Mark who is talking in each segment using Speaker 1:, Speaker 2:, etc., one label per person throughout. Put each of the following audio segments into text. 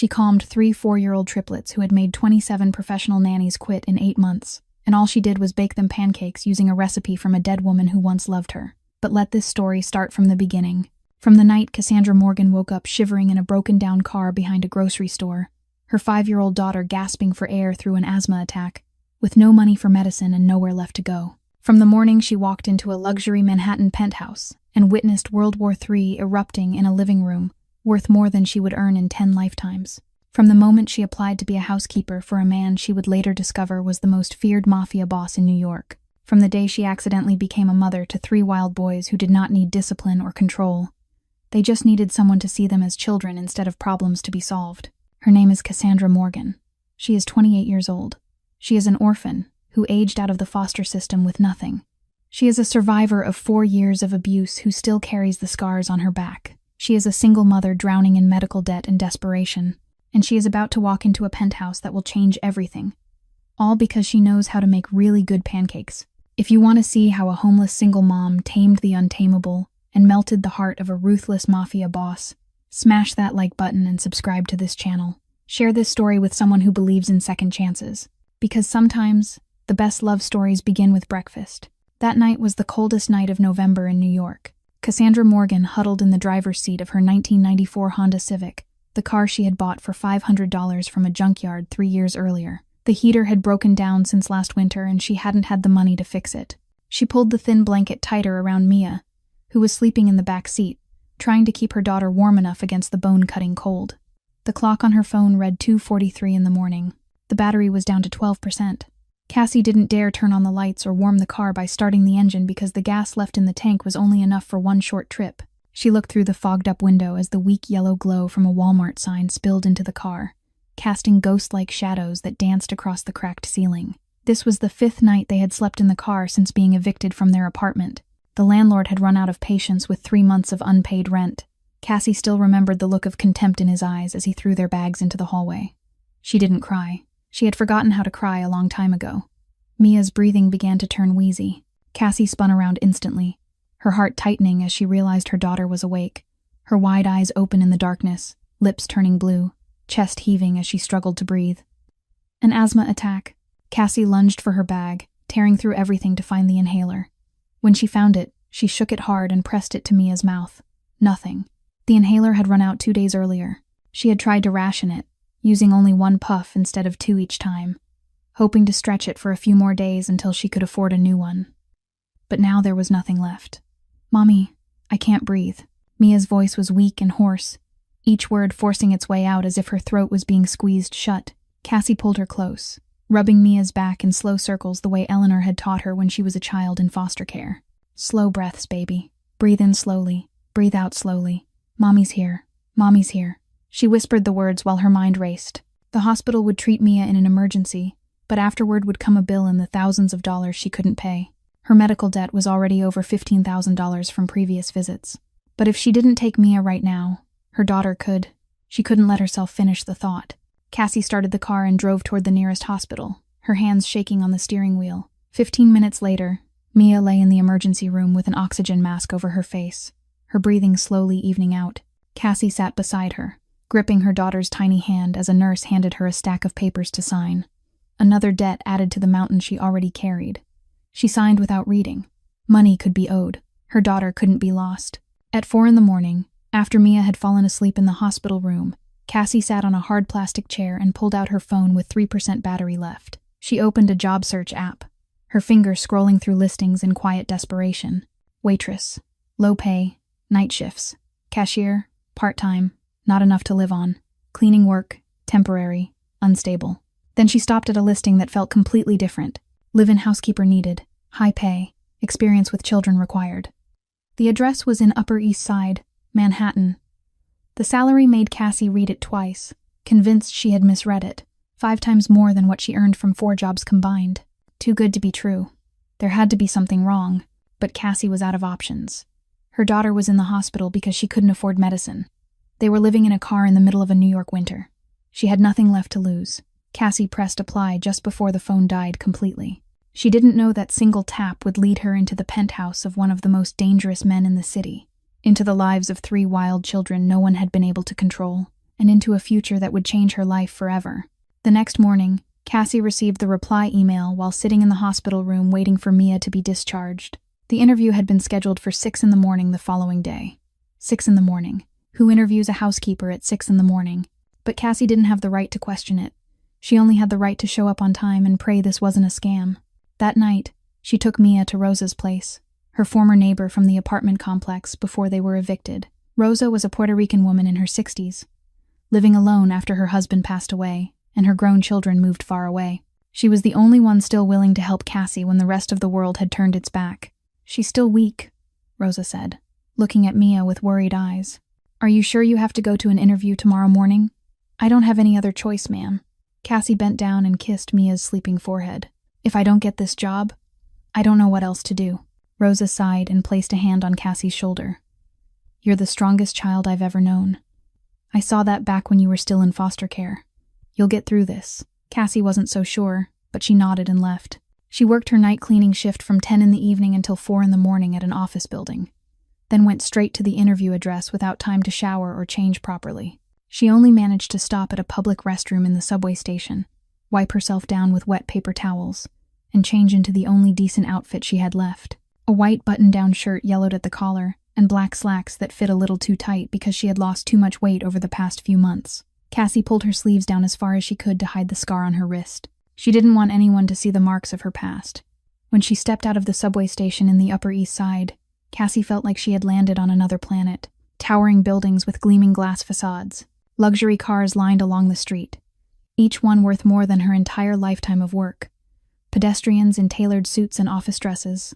Speaker 1: She calmed 3 4-year-old triplets who had made 27 professional nannies quit in 8 months, and all she did was bake them pancakes using a recipe from a dead woman who once loved her. But let this story start from the beginning. From the night Cassandra Morgan woke up shivering in a broken-down car behind a grocery store, her 5-year-old daughter gasping for air through an asthma attack, with no money for medicine and nowhere left to go. From the morning she walked into a luxury Manhattan penthouse and witnessed World War III erupting in a living room, worth more than she would earn in 10 lifetimes. From the moment she applied to be a housekeeper for a man she would later discover was the most feared mafia boss in New York. From the day she accidentally became a mother to 3 wild boys who did not need discipline or control. They just needed someone to see them as children instead of problems to be solved. Her name is Cassandra Morgan. She is 28 years old. She is an orphan who aged out of the foster system with nothing. She is a survivor of 4 years of abuse who still carries the scars on her back. She is a single mother drowning in medical debt and desperation, and she is about to walk into a penthouse that will change everything. All because she knows how to make really good pancakes. If you want to see how a homeless single mom tamed the untamable and melted the heart of a ruthless mafia boss, smash that like button and subscribe to this channel. Share this story with someone who believes in second chances. Because sometimes, the best love stories begin with breakfast. That night was the coldest night of November in New York. Cassandra Morgan huddled in the driver's seat of her 1994 Honda Civic, the car she had bought for $500 from a junkyard 3 years earlier. The heater had broken down since last winter and she hadn't had the money to fix it. She pulled the thin blanket tighter around Mia, who was sleeping in the back seat, trying to keep her daughter warm enough against the bone-cutting cold. The clock on her phone read 2:43 in the morning. The battery was down to 12%. Cassie didn't dare turn on the lights or warm the car by starting the engine because the gas left in the tank was only enough for one short trip. She looked through the fogged-up window as the weak yellow glow from a Walmart sign spilled into the car, casting ghost-like shadows that danced across the cracked ceiling. This was the 5th night they had slept in the car since being evicted from their apartment. The landlord had run out of patience with 3 months of unpaid rent. Cassie still remembered the look of contempt in his eyes as he threw their bags into the hallway. She didn't cry. She had forgotten how to cry a long time ago. Mia's breathing began to turn wheezy. Cassie spun around instantly, her heart tightening as she realized her daughter was awake, her wide eyes open in the darkness, lips turning blue, chest heaving as she struggled to breathe. An asthma attack. Cassie lunged for her bag, tearing through everything to find the inhaler. When she found it, she shook it hard and pressed it to Mia's mouth. Nothing. The inhaler had run out 2 days earlier. She had tried to ration it, using only 1 puff instead of 2 each time, hoping to stretch it for a few more days until she could afford a new one. But now there was nothing left. "Mommy, I can't breathe." Mia's voice was weak and hoarse, each word forcing its way out as if her throat was being squeezed shut. Cassie pulled her close, rubbing Mia's back in slow circles the way Eleanor had taught her when she was a child in foster care. "Slow breaths, baby. Breathe in slowly. Breathe out slowly. Mommy's here. Mommy's here." She whispered the words while her mind raced. The hospital would treat Mia in an emergency, but afterward would come a bill in the thousands of dollars she couldn't pay. Her medical debt was already over $15,000 from previous visits. But if she didn't take Mia right now, her daughter could. She couldn't let herself finish the thought. Cassie started the car and drove toward the nearest hospital, her hands shaking on the steering wheel. 15 minutes later, Mia lay in the emergency room with an oxygen mask over her face, her breathing slowly evening out. Cassie sat beside her, gripping her daughter's tiny hand as a nurse handed her a stack of papers to sign. Another debt added to the mountain she already carried. She signed without reading. Money could be owed. Her daughter couldn't be lost. At 4 in the morning, after Mia had fallen asleep in the hospital room, Cassie sat on a hard plastic chair and pulled out her phone with 3% battery left. She opened a job search app, her fingers scrolling through listings in quiet desperation. Waitress, low pay, night shifts, cashier, part-time, not enough to live on, cleaning work, temporary, unstable. Then she stopped at a listing that felt completely different. Live-in housekeeper needed, high pay, experience with children required. The address was in Upper East Side, Manhattan. The salary made Cassie read it twice, convinced she had misread it. 5 times more than what she earned from 4 jobs combined. Too good to be true. There had to be something wrong, but Cassie was out of options. Her daughter was in the hospital because she couldn't afford medicine. They were living in a car in the middle of a New York winter. She had nothing left to lose. Cassie pressed apply just before the phone died completely. She didn't know that single tap would lead her into the penthouse of one of the most dangerous men in the city, into the lives of 3 wild children no one had been able to control, and into a future that would change her life forever. The next morning, Cassie received the reply email while sitting in the hospital room waiting for Mia to be discharged. The interview had been scheduled for 6 in the morning the following day. 6 in the morning. Who interviews a housekeeper at 6 in the morning? But Cassie didn't have the right to question it. She only had the right to show up on time and pray this wasn't a scam. That night, she took Mia to Rosa's place, her former neighbor from the apartment complex before they were evicted. Rosa was a Puerto Rican woman in her 60s, living alone after her husband passed away and her grown children moved far away. She was the only one still willing to help Cassie when the rest of the world had turned its back. "She's still weak," Rosa said, looking at Mia with worried eyes. "Are you sure you have to go to an interview tomorrow morning?" "I don't have any other choice, ma'am." Cassie bent down and kissed Mia's sleeping forehead. "If I don't get this job, I don't know what else to do." Rosa sighed and placed a hand on Cassie's shoulder. "You're the strongest child I've ever known. I saw that back when you were still in foster care. You'll get through this." Cassie wasn't so sure, but she nodded and left. She worked her night cleaning shift from 10 in the evening until 4 in the morning at an office building, then went straight to the interview address without time to shower or change properly. She only managed to stop at a public restroom in the subway station, wipe herself down with wet paper towels, and change into the only decent outfit she had left. A white button-down shirt yellowed at the collar, and black slacks that fit a little too tight because she had lost too much weight over the past few months. Cassie pulled her sleeves down as far as she could to hide the scar on her wrist. She didn't want anyone to see the marks of her past. When she stepped out of the subway station in the Upper East Side, Cassie felt like she had landed on another planet. Towering buildings with gleaming glass facades, luxury cars lined along the street, each one worth more than her entire lifetime of work. Pedestrians in tailored suits and office dresses,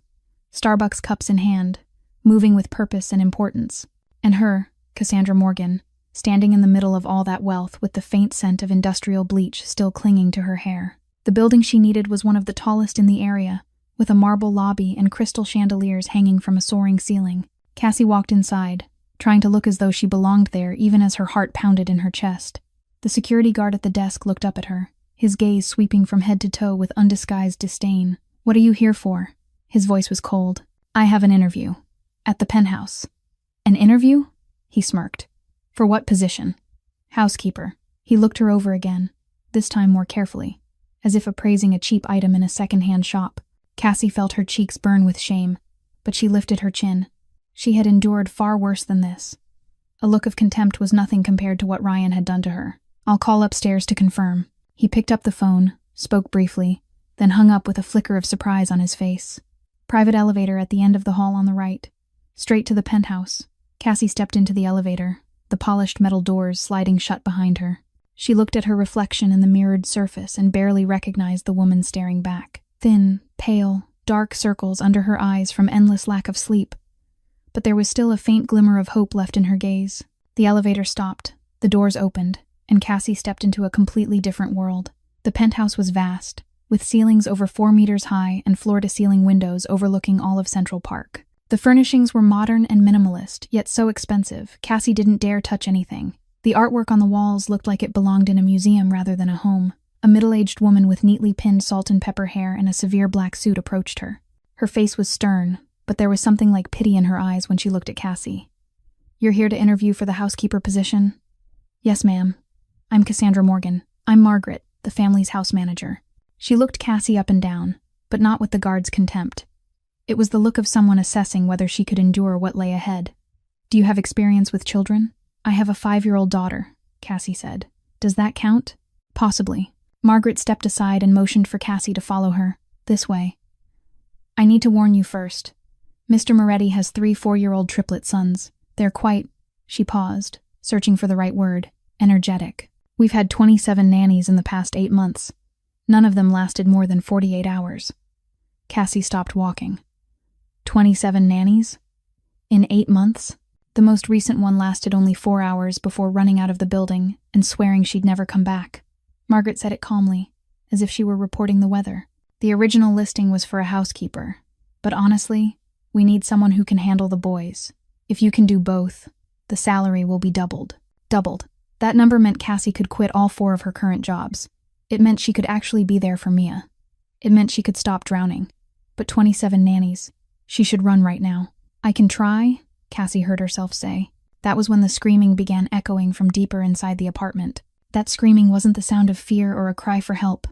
Speaker 1: Starbucks cups in hand, moving with purpose and importance. And her, Cassandra Morgan, standing in the middle of all that wealth with the faint scent of industrial bleach still clinging to her hair. The building she needed was one of the tallest in the area, with a marble lobby and crystal chandeliers hanging from a soaring ceiling. Cassie walked inside, trying to look as though she belonged there even as her heart pounded in her chest. The security guard at the desk looked up at her, his gaze sweeping from head to toe with undisguised disdain. "What are you here for?" His voice was cold. "I have an interview. At the penthouse." "An interview?" He smirked. "For what position?" "Housekeeper." He looked her over again, this time more carefully, as if appraising a cheap item in a second-hand shop. Cassie felt her cheeks burn with shame, but she lifted her chin. She had endured far worse than this. A look of contempt was nothing compared to what Ryan had done to her. "I'll call upstairs to confirm." He picked up the phone, spoke briefly, then hung up with a flicker of surprise on his face. Private elevator at the end of the hall on the right. Straight to the penthouse. Cassie stepped into the elevator, the polished metal doors sliding shut behind her. She looked at her reflection in the mirrored surface and barely recognized the woman staring back. Thin, pale, dark circles under her eyes from endless lack of sleep. But there was still a faint glimmer of hope left in her gaze. The elevator stopped, the doors opened, and Cassie stepped into a completely different world. The penthouse was vast, with ceilings over 4 meters high and floor-to-ceiling windows overlooking all of Central Park. The furnishings were modern and minimalist, yet so expensive, Cassie didn't dare touch anything. The artwork on the walls looked like it belonged in a museum rather than a home. A middle-aged woman with neatly pinned salt and pepper hair and a severe black suit approached her. Her face was stern, but there was something like pity in her eyes when she looked at Cassie. "You're here to interview for the housekeeper position?" "Yes, ma'am. I'm Cassandra Morgan. I'm Margaret, the family's house manager." She looked Cassie up and down, but not with the guard's contempt. It was the look of someone assessing whether she could endure what lay ahead. "Do you have experience with children?" "I have a 5-year-old daughter," Cassie said. "Does that count?" "Possibly." Margaret stepped aside and motioned for Cassie to follow her. "This way." "I need to warn you first. Mr. Moretti has 3 4-year-old triplet sons. They're quite—" She paused, searching for the right word. "Energetic. We've had 27 nannies in the past 8 months. None of them lasted more than 48 hours. Cassie stopped walking. 27 nannies? In 8 months? The most recent one lasted only 4 hours before running out of the building and swearing she'd never come back. Margaret said it calmly, as if she were reporting the weather. The original listing was for a housekeeper, but honestly, we need someone who can handle the boys. If you can do both, the salary will be doubled. Doubled. That number meant Cassie could quit all 4 of her current jobs. It meant she could actually be there for Mia. It meant she could stop drowning. But 27 nannies. She should run right now. "I can try," Cassie heard herself say. That was when the screaming began echoing from deeper inside the apartment. That screaming wasn't the sound of fear or a cry for help.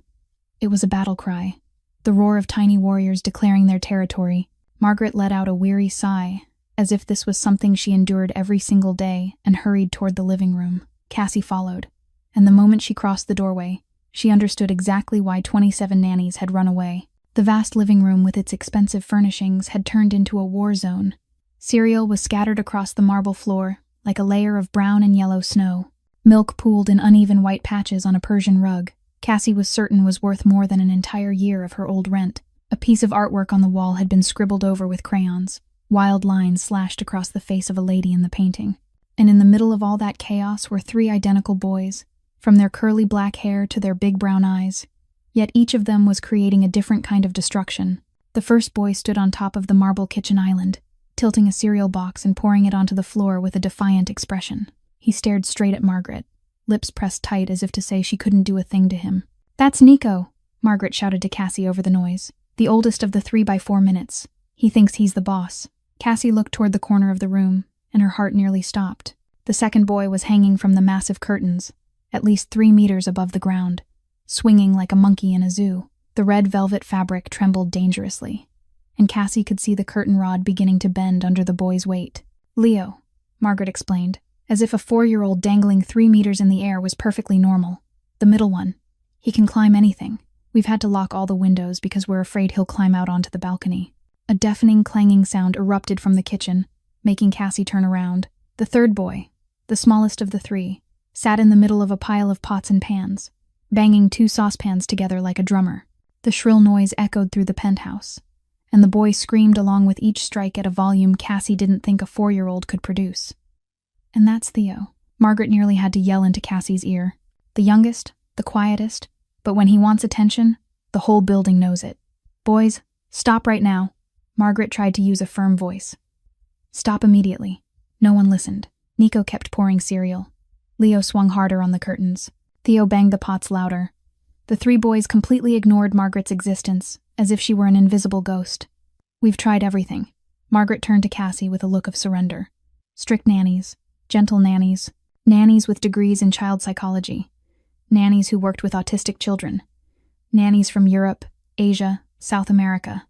Speaker 1: It was a battle cry, the roar of tiny warriors declaring their territory. Margaret let out a weary sigh, as if this was something she endured every single day, and hurried toward the living room. Cassie followed, and the moment she crossed the doorway, she understood exactly why 27 nannies had run away. The vast living room with its expensive furnishings had turned into a war zone. Cereal was scattered across the marble floor, like a layer of brown and yellow snow. Milk pooled in uneven white patches on a Persian rug. Cassie was certain was worth more than an entire year of her old rent. A piece of artwork on the wall had been scribbled over with crayons. Wild lines slashed across the face of a lady in the painting. And in the middle of all that chaos were 3 identical boys, from their curly black hair to their big brown eyes. Yet each of them was creating a different kind of destruction. The first boy stood on top of the marble kitchen island, tilting a cereal box and pouring it onto the floor with a defiant expression. He stared straight at Margaret, lips pressed tight as if to say she couldn't do a thing to him. "That's Nico," Margaret shouted to Cassie over the noise. "The oldest of the 3 by 4 minutes. He thinks he's the boss." Cassie looked toward the corner of the room, and her heart nearly stopped. The second boy was hanging from the massive curtains, at least 3 meters above the ground, swinging like a monkey in a zoo. The red velvet fabric trembled dangerously, and Cassie could see the curtain rod beginning to bend under the boy's weight. "Leo," Margaret explained, as if a 4-year-old dangling 3 meters in the air was perfectly normal. "The middle one. He can climb anything. We've had to lock all the windows because we're afraid he'll climb out onto the balcony." A deafening clanging sound erupted from the kitchen, making Cassie turn around. The third boy, the smallest of the 3, sat in the middle of a pile of pots and pans, banging 2 saucepans together like a drummer. The shrill noise echoed through the penthouse, and the boy screamed along with each strike at a volume Cassie didn't think a 4-year-old could produce. "And that's Theo," Margaret nearly had to yell into Cassie's ear. "The youngest, the quietest, but when he wants attention, the whole building knows it. Boys, stop right now." Margaret tried to use a firm voice. "Stop immediately." No one listened. Nico kept pouring cereal. Leo swung harder on the curtains. Theo banged the pots louder. The 3 boys completely ignored Margaret's existence, as if she were an invisible ghost. "We've tried everything." Margaret turned to Cassie with a look of surrender. "Strict nannies, gentle nannies, nannies with degrees in child psychology, nannies who worked with autistic children, nannies from Europe, Asia, South America.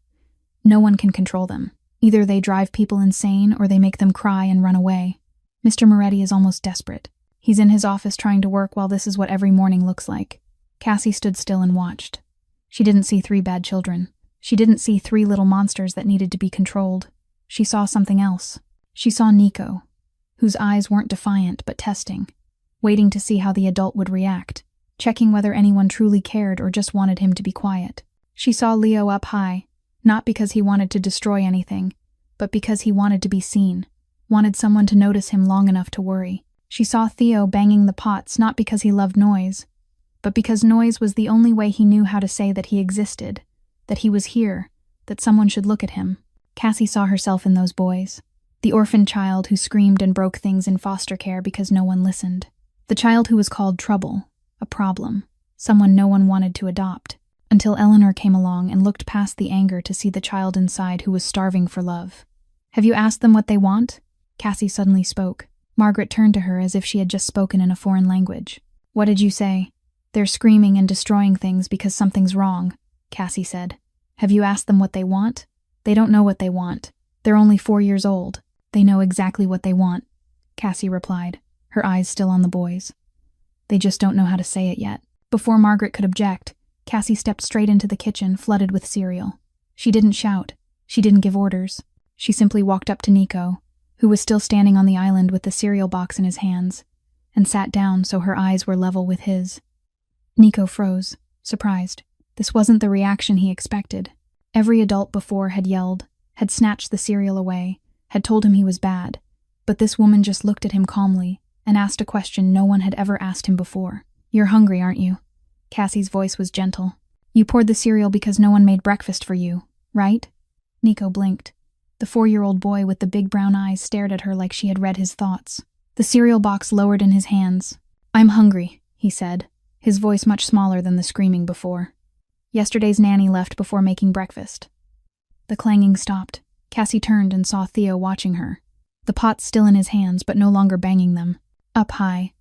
Speaker 1: No one can control them. Either they drive people insane or they make them cry and run away. Mr. Moretti is almost desperate. He's in his office trying to work while this is what every morning looks like." Cassie stood still and watched. She didn't see 3 bad children. She didn't see 3 little monsters that needed to be controlled. She saw something else. She saw Nico, whose eyes weren't defiant but testing, waiting to see how the adult would react, checking whether anyone truly cared or just wanted him to be quiet. She saw Leo up high, not because he wanted to destroy anything, but because he wanted to be seen, wanted someone to notice him long enough to worry. She saw Theo banging the pots not because he loved noise, but because noise was the only way he knew how to say that he existed, that he was here, that someone should look at him. Cassie saw herself in those boys. The orphan child who screamed and broke things in foster care because no one listened. The child who was called trouble, a problem, someone no one wanted to adopt. Until Eleanor came along and looked past the anger to see the child inside who was starving for love. "Have you asked them what they want?" Cassie suddenly spoke. Margaret turned to her as if she had just spoken in a foreign language. "What did you say?" "They're screaming and destroying things because something's wrong," Cassie said. "Have you asked them what they want?" "They don't know what they want. They're only 4 years old. They know exactly what they want," Cassie replied, her eyes still on the boys. "They just don't know how to say it yet." Before Margaret could object, Cassie stepped straight into the kitchen, flooded with cereal. She didn't shout. She didn't give orders. She simply walked up to Nico, who was still standing on the island with the cereal box in his hands, and sat down so her eyes were level with his. Nico froze, surprised. This wasn't the reaction he expected. Every adult before had yelled, had snatched the cereal away, had told him he was bad, but this woman just looked at him calmly and asked a question no one had ever asked him before. "You're hungry, aren't you?" Cassie's voice was gentle. "You poured the cereal because no one made breakfast for you, right?" Nico blinked. The 4-year-old boy with the big brown eyes stared at her like she had read his thoughts. The cereal box lowered in his hands. "I'm hungry," he said, his voice much smaller than the screaming before. "Yesterday's nanny left before making breakfast." The clanging stopped. Cassie turned and saw Theo watching her. the pots still in his hands but no longer banging them. Up high,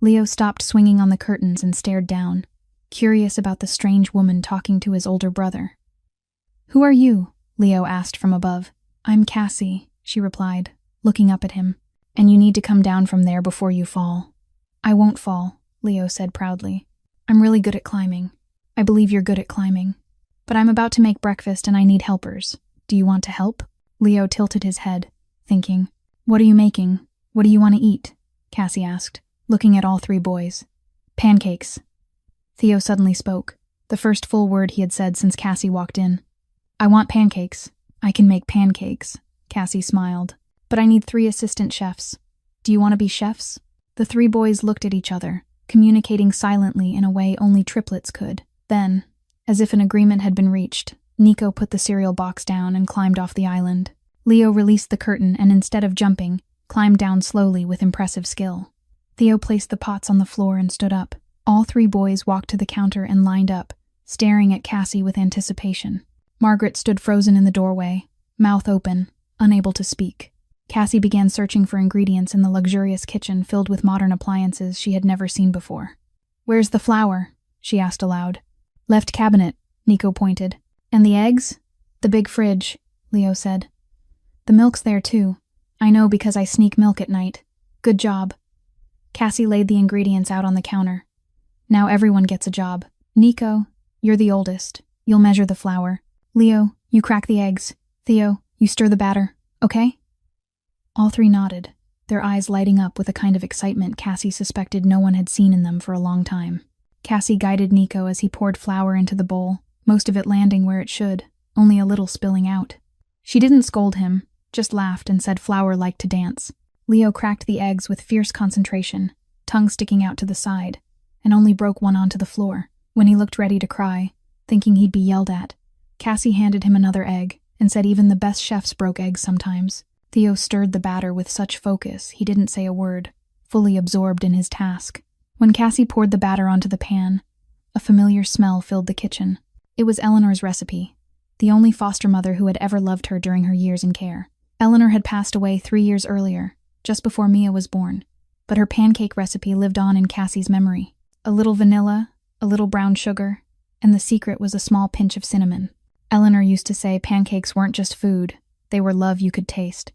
Speaker 1: Leo stopped swinging on the curtains and stared down, curious about the strange woman talking to his older brother. "Who are you?" Leo asked from above. "I'm Cassie," she replied, looking up at him. "And you need to come down from there before you fall." "I won't fall," Leo said proudly. "I'm really good at climbing. I believe you're good at climbing. But I'm about to make breakfast and I need helpers. Do you want to help?" Leo tilted his head, thinking. "What are you making? What do you want to eat?" Cassie asked, looking at all three boys. "Pancakes." Theo suddenly spoke, the first full word he had said since Cassie walked in. "I want pancakes." "I can make pancakes," Cassie smiled. "But I need 3 assistant chefs. Do you want to be chefs?" The 3 boys looked at each other, communicating silently in a way only triplets could. Then, as if an agreement had been reached, Nico put the cereal box down and climbed off the island. Leo released the curtain and instead of jumping, climbed down slowly with impressive skill. Theo placed the pots on the floor and stood up. All 3 boys walked to the counter and lined up, staring at Cassie with anticipation. Margaret stood frozen in the doorway, mouth open, unable to speak. Cassie began searching for ingredients in the luxurious kitchen filled with modern appliances she had never seen before. "Where's the flour?" she asked aloud. "Left cabinet," Nico pointed. "And the eggs?" "The big fridge," Leo said. "The milk's there too. I know because I sneak milk at night. Good job." Cassie laid the ingredients out on the counter. "Now everyone gets a job. Nico, you're the oldest. You'll measure the flour. Leo, you crack the eggs. Theo, you stir the batter, okay?" All 3 nodded, their eyes lighting up with a kind of excitement Cassie suspected no one had seen in them for a long time. Cassie guided Nico as he poured flour into the bowl, most of it landing where it should, only a little spilling out. She didn't scold him, just laughed and said flour liked to dance. Leo cracked the eggs with fierce concentration, tongue sticking out to the side, and only broke one onto the floor. When he looked ready to cry, thinking he'd be yelled at, Cassie handed him another egg and said even the best chefs broke eggs sometimes. Theo stirred the batter with such focus he didn't say a word, fully absorbed in his task. When Cassie poured the batter onto the pan, a familiar smell filled the kitchen. It was Eleanor's recipe, the only foster mother who had ever loved her during her years in care. Eleanor had passed away 3 years earlier, just before Mia was born, but her pancake recipe lived on in Cassie's memory. A little vanilla, a little brown sugar, and the secret was a small pinch of cinnamon. Eleanor used to say pancakes weren't just food, they were love you could taste.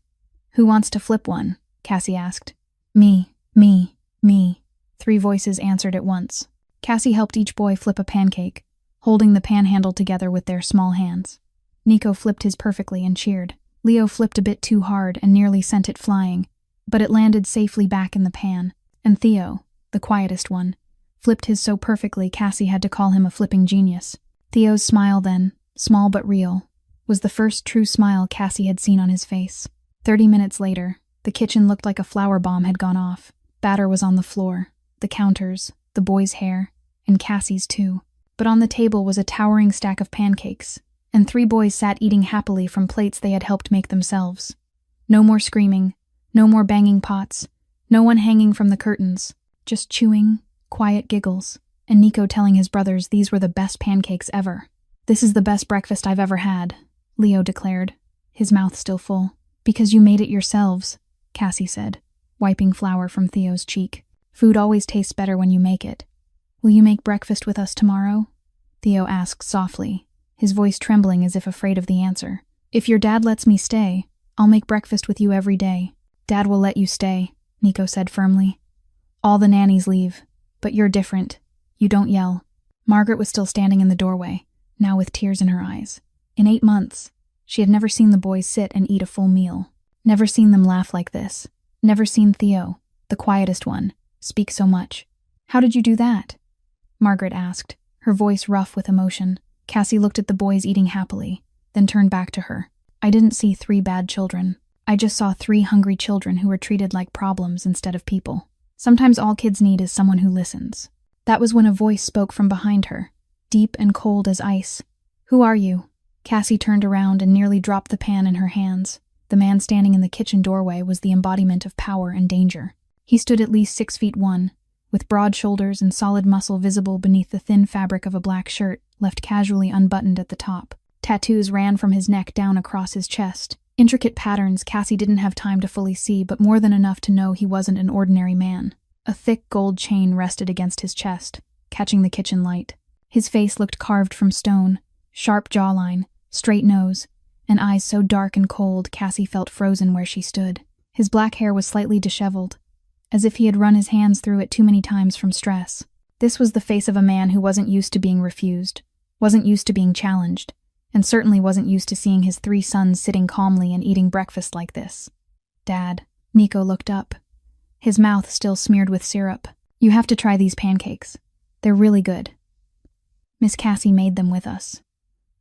Speaker 1: "Who wants to flip one?" Cassie asked. Me. 3 voices answered at once. Cassie helped each boy flip a pancake, holding the pan handle together with their small hands. Nico flipped his perfectly and cheered. Leo flipped a bit too hard and nearly sent it flying, but it landed safely back in the pan. And Theo, the quietest one, flipped his so perfectly Cassie had to call him a flipping genius. Theo's smile then, small but real, was the first true smile Cassie had seen on his face. 30 minutes later, the kitchen looked like a flour bomb had gone off. Batter was on the floor, the counters, the boys' hair, and Cassie's too. But on the table was a towering stack of pancakes, and 3 boys sat eating happily from plates they had helped make themselves. No more screaming, no more banging pots, no one hanging from the curtains, just chewing, quiet giggles, and Nico telling his brothers these were the best pancakes ever. "This is the best breakfast I've ever had," Leo declared, his mouth still full. "Because you made it yourselves," Cassie said, wiping flour from Theo's cheek. "Food always tastes better when you make it." "Will you make breakfast with us tomorrow?" Theo asked softly, his voice trembling as if afraid of the answer. "If your dad lets me stay, I'll make breakfast with you every day." "Dad will let you stay," Nico said firmly. "All the nannies leave, but you're different. You don't yell." Margaret was still standing in the doorway, now with tears in her eyes. In 8 months, she had never seen the boys sit and eat a full meal, never seen them laugh like this, never seen Theo, the quietest one, speak so much. "How did you do that?" Margaret asked, her voice rough with emotion. Cassie looked at the boys eating happily, then turned back to her. "I didn't see 3 bad children. I just saw 3 hungry children who were treated like problems instead of people. Sometimes all kids need is someone who listens." That was when a voice spoke from behind her, deep and cold as ice. "Who are you?" Cassie turned around and nearly dropped the pan in her hands. The man standing in the kitchen doorway was the embodiment of power and danger. He stood at least 6'1", with broad shoulders and solid muscle visible beneath the thin fabric of a black shirt left casually unbuttoned at the top. Tattoos ran from his neck down across his chest, Intricate patterns Cassie didn't have time to fully see, but more than enough to know he wasn't an ordinary man. A thick gold chain rested against his chest, catching the kitchen light. His face looked carved from stone, sharp jawline, straight nose, and eyes so dark and cold Cassie felt frozen where she stood. His black hair was slightly disheveled, as if he had run his hands through it too many times from stress. This was the face of a man who wasn't used to being refused, wasn't used to being challenged, and certainly wasn't used to seeing his 3 sons sitting calmly and eating breakfast like this. "Dad," Nico looked up, his mouth still smeared with syrup. "You have to try these pancakes. They're really good. Miss Cassie made them with us."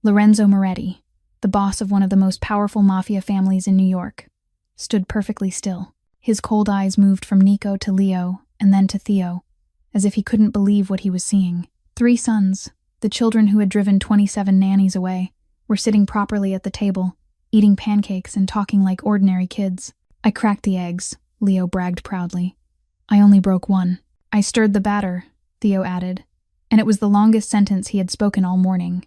Speaker 1: Lorenzo Moretti, the boss of one of the most powerful mafia families in New York, stood perfectly still. His cold eyes moved from Nico to Leo and then to Theo, as if he couldn't believe what he was seeing. 3 sons, the children who had driven 27 nannies away, were sitting properly at the table, eating pancakes and talking like ordinary kids. "I cracked the eggs," Leo bragged proudly. "I only broke 1. I stirred the batter," Theo added, and it was the longest sentence he had spoken all morning.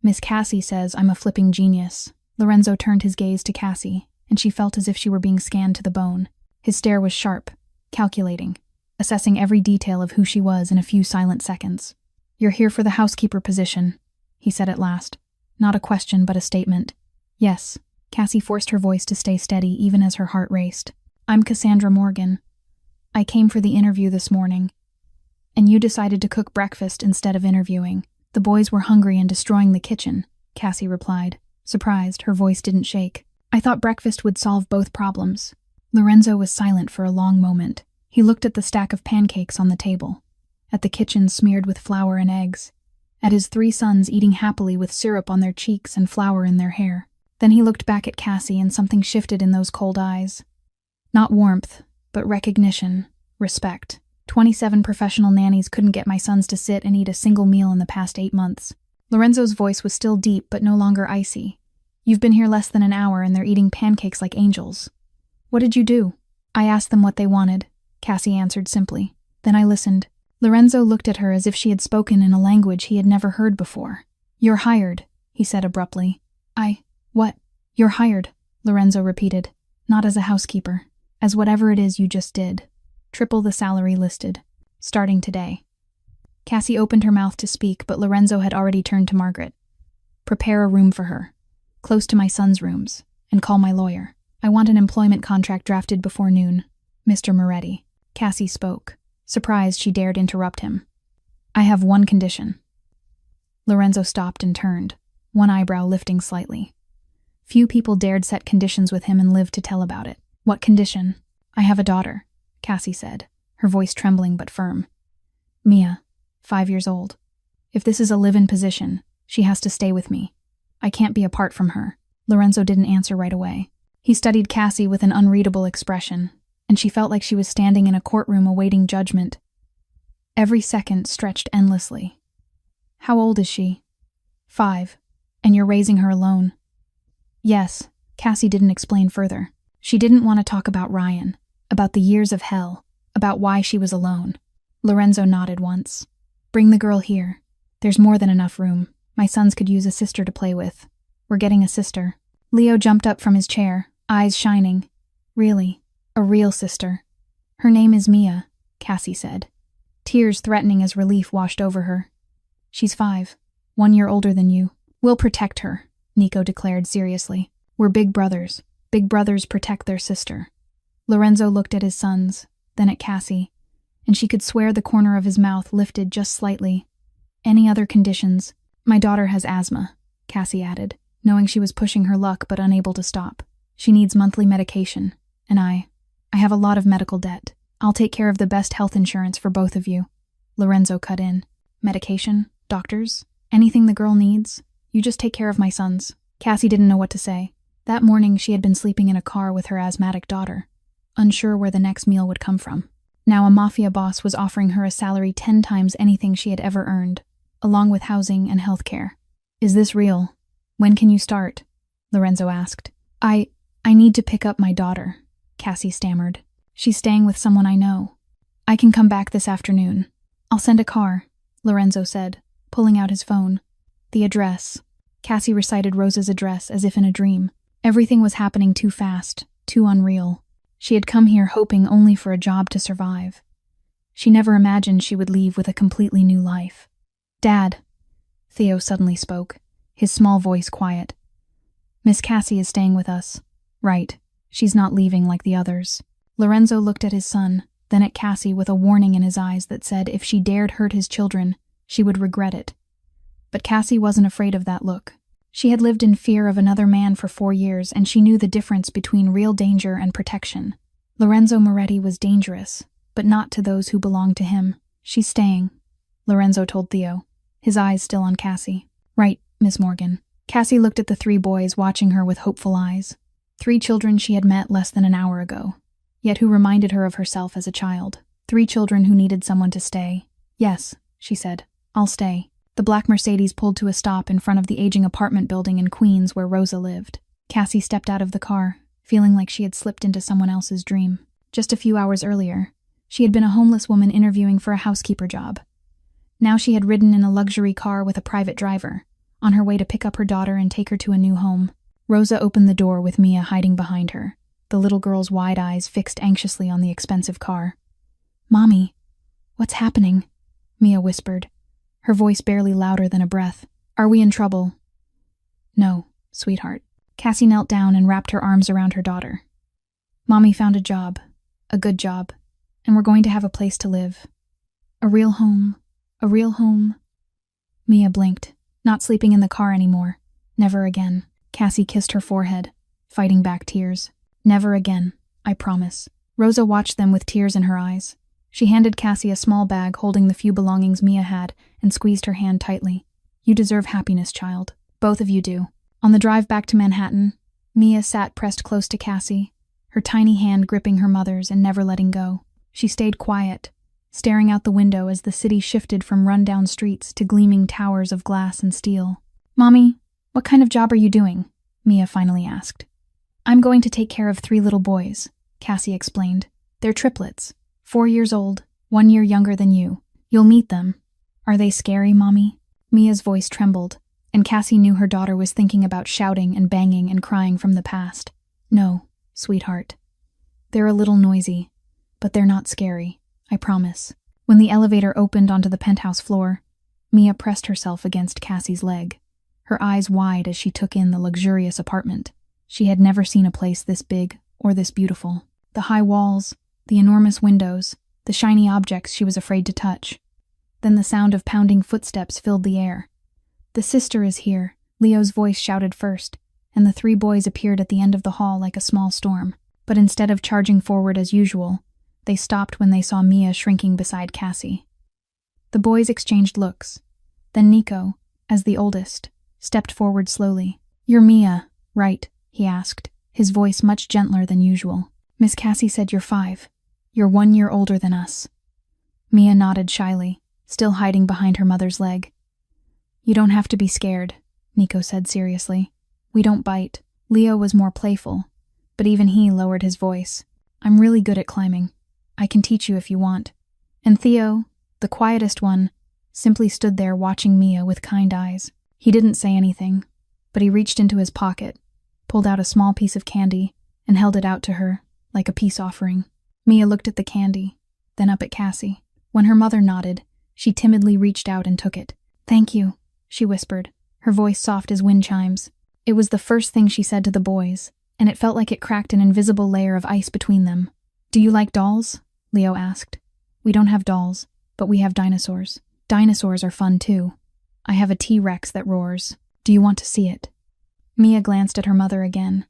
Speaker 1: "Miss Cassie says I'm a flipping genius." Lorenzo turned his gaze to Cassie, and she felt as if she were being scanned to the bone. His stare was sharp, calculating, assessing every detail of who she was in a few silent seconds. "You're here for the housekeeper position," he said at last. Not a question, but a statement. "Yes." Cassie forced her voice to stay steady even as her heart raced. "I'm Cassandra Morgan. I came for the interview this morning. And you decided to cook breakfast instead of interviewing. The boys were hungry and destroying the kitchen," Cassie replied. Surprised, her voice didn't shake. "I thought breakfast would solve both problems." Lorenzo was silent for a long moment. He looked at the stack of pancakes on the table, at the kitchen smeared with flour and eggs, at his 3 sons eating happily with syrup on their cheeks and flour in their hair. Then he looked back at Cassie and something shifted in those cold eyes. Not warmth, but recognition, respect. 27 professional nannies couldn't get my sons to sit and eat a single meal in the past 8 months. Lorenzo's voice was still deep but no longer icy. "You've been here less than an hour and they're eating pancakes like angels. What did you do?" "I asked them what they wanted," Cassie answered simply. "Then I listened." Lorenzo looked at her as if she had spoken in a language he had never heard before. "You're hired," he said abruptly. What? "You're hired," Lorenzo repeated. "Not as a housekeeper. As whatever it is you just did. Triple the salary listed. Starting today." Cassie opened her mouth to speak, but Lorenzo had already turned to Margaret. "Prepare a room for her, close to my son's rooms, and call my lawyer. I want an employment contract drafted before noon. Mr. Moretti." Cassie spoke, surprised she dared interrupt him. "I have one condition." Lorenzo stopped and turned, one eyebrow lifting slightly. Few people dared set conditions with him and live to tell about it. "What condition?" "I have a daughter," Cassie said, her voice trembling but firm. "Mia, 5 years old. If this is a live-in position, she has to stay with me. I can't be apart from her." Lorenzo didn't answer right away. He studied Cassie with an unreadable expression, and she felt like she was standing in a courtroom awaiting judgment. Every second stretched endlessly. "How old is she?" 5. "And you're raising her alone?" "Yes." Cassie didn't explain further. She didn't want to talk about Ryan, about the years of hell, about why she was alone. Lorenzo nodded once. "Bring the girl here. There's more than enough room. My sons could use a sister to play with. We're getting a sister." Leo jumped up from his chair, eyes shining. "Really? A real sister?" "Her name is Mia," Cassie said. Tears threatening as relief washed over her. "She's 5, 1 year older than you. We'll protect her," Nico declared seriously. "We're big brothers. Big brothers protect their sister." Lorenzo looked at his sons, then at Cassie, and she could swear the corner of his mouth lifted just slightly. "Any other conditions?" "My daughter has asthma," Cassie added, knowing she was pushing her luck but unable to stop. "She needs monthly medication, and I have a lot of medical debt. I'll take care of the best health insurance for both of you." Lorenzo cut in. "Medication? Doctors? Anything the girl needs? You just take care of my sons." Cassie didn't know what to say. That morning she had been sleeping in a car with her asthmatic daughter, unsure where the next meal would come from. Now a mafia boss was offering her a salary 10 times anything she had ever earned, along with housing and health care. "Is this real? When can you start?" Lorenzo asked. I need to pick up my daughter," Cassie stammered. "She's staying with someone I know. I can come back this afternoon." "I'll send a car," Lorenzo said, pulling out his phone. "The address." Cassie recited Rosa's address as if in a dream. Everything was happening too fast, too unreal. She had come here hoping only for a job to survive. She never imagined she would leave with a completely new life. "Dad," Theo suddenly spoke, his small voice quiet. "Miss Cassie is staying with us." "Right. She's not leaving like the others." Lorenzo looked at his son, then at Cassie with a warning in his eyes that said if she dared hurt his children, she would regret it. But Cassie wasn't afraid of that look. She had lived in fear of another man for 4 years, and she knew the difference between real danger and protection. Lorenzo Moretti was dangerous, but not to those who belonged to him. "She's staying," Lorenzo told Theo, his eyes still on Cassie. "Right, Miss Morgan." Cassie looked at the 3 boys, watching her with hopeful eyes. 3 children she had met less than an hour ago, yet who reminded her of herself as a child. 3 children who needed someone to stay. "Yes," she said, "I'll stay." The black Mercedes pulled to a stop in front of the aging apartment building in Queens where Rosa lived. Cassie stepped out of the car, feeling like she had slipped into someone else's dream. Just a few hours earlier, she had been a homeless woman interviewing for a housekeeper job. Now she had ridden in a luxury car with a private driver, on her way to pick up her daughter and take her to a new home. Rosa opened the door with Mia hiding behind her, the little girl's wide eyes fixed anxiously on the expensive car. "Mommy, what's happening?" Mia whispered, her voice barely louder than a breath. "Are we in trouble?" "No, sweetheart." Cassie knelt down and wrapped her arms around her daughter. "Mommy found a job, a good job, and we're going to have a place to live. A real home, a real home." Mia blinked, not sleeping in the car anymore. Never again. Cassie kissed her forehead, fighting back tears. "Never again, I promise." Rosa watched them with tears in her eyes. She handed Cassie a small bag holding the few belongings Mia had and squeezed her hand tightly. "You deserve happiness, child. Both of you do." On the drive back to Manhattan, Mia sat pressed close to Cassie, her tiny hand gripping her mother's and never letting go. She stayed quiet, staring out the window as the city shifted from run-down streets to gleaming towers of glass and steel. "Mommy, what kind of job are you doing?" Mia finally asked. "I'm going to take care of 3 little boys," Cassie explained. "They're triplets, 4 years old, 1 year younger than you. You'll meet them." "Are they scary, Mommy?" Mia's voice trembled, and Cassie knew her daughter was thinking about shouting and banging and crying from the past. "No, sweetheart. They're a little noisy, but they're not scary, I promise." When the elevator opened onto the penthouse floor, Mia pressed herself against Cassie's leg, her eyes wide as she took in the luxurious apartment. She had never seen a place this big or this beautiful. The high walls, the enormous windows, the shiny objects she was afraid to touch. Then the sound of pounding footsteps filled the air. "The sister is here," Leo's voice shouted first, and the 3 boys appeared at the end of the hall like a small storm. But instead of charging forward as usual, they stopped when they saw Mia shrinking beside Cassie. The boys exchanged looks. Then Nico, as the oldest, stepped forward slowly. "You're Mia, right?" he asked, his voice much gentler than usual. "Miss Cassie said you're 5. You're 1 year older than us." Mia nodded shyly, still hiding behind her mother's leg. "You don't have to be scared," Nico said seriously. "We don't bite." Leo was more playful, but even he lowered his voice. "I'm really good at climbing. I can teach you if you want." And Theo, the quietest one, simply stood there watching Mia with kind eyes. He didn't say anything, but he reached into his pocket, pulled out a small piece of candy, and held it out to her, like a peace offering. Mia looked at the candy, then up at Cassie. When her mother nodded, she timidly reached out and took it. "Thank you," she whispered, her voice soft as wind chimes. It was the first thing she said to the boys, and it felt like it cracked an invisible layer of ice between them. "Do you like dolls?" Leo asked. "We don't have dolls, but we have dinosaurs. Dinosaurs are fun too. I have a T-Rex that roars. Do you want to see it?" Mia glanced at her mother again,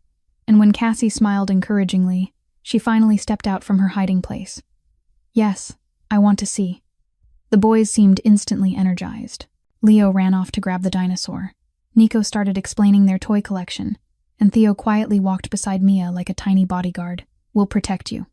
Speaker 1: and when Cassie smiled encouragingly, she finally stepped out from her hiding place. "Yes, I want to see." The boys seemed instantly energized. Leo ran off to grab the dinosaur. Nico started explaining their toy collection, and Theo quietly walked beside Mia like a tiny bodyguard. "We'll protect you."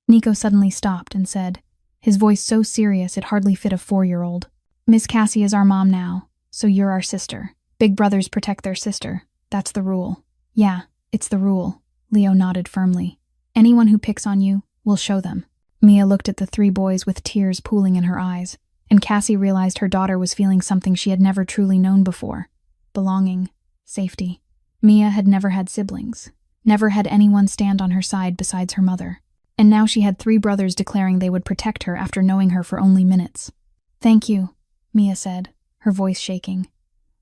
Speaker 1: Nico suddenly stopped and said, his voice so serious it hardly fit a 4-year-old. "Miss Cassie is our mom now, so you're our sister. Big brothers protect their sister. That's the rule." "Yeah, it's the rule," Leo nodded firmly. "Anyone who picks on you, we'll show them." Mia looked at the 3 boys with tears pooling in her eyes, and Cassie realized her daughter was feeling something she had never truly known before. Belonging, safety. Mia had never had siblings, never had anyone stand on her side besides her mother. And now she had 3 brothers declaring they would protect her after knowing her for only minutes. "Thank you," Mia said, her voice shaking.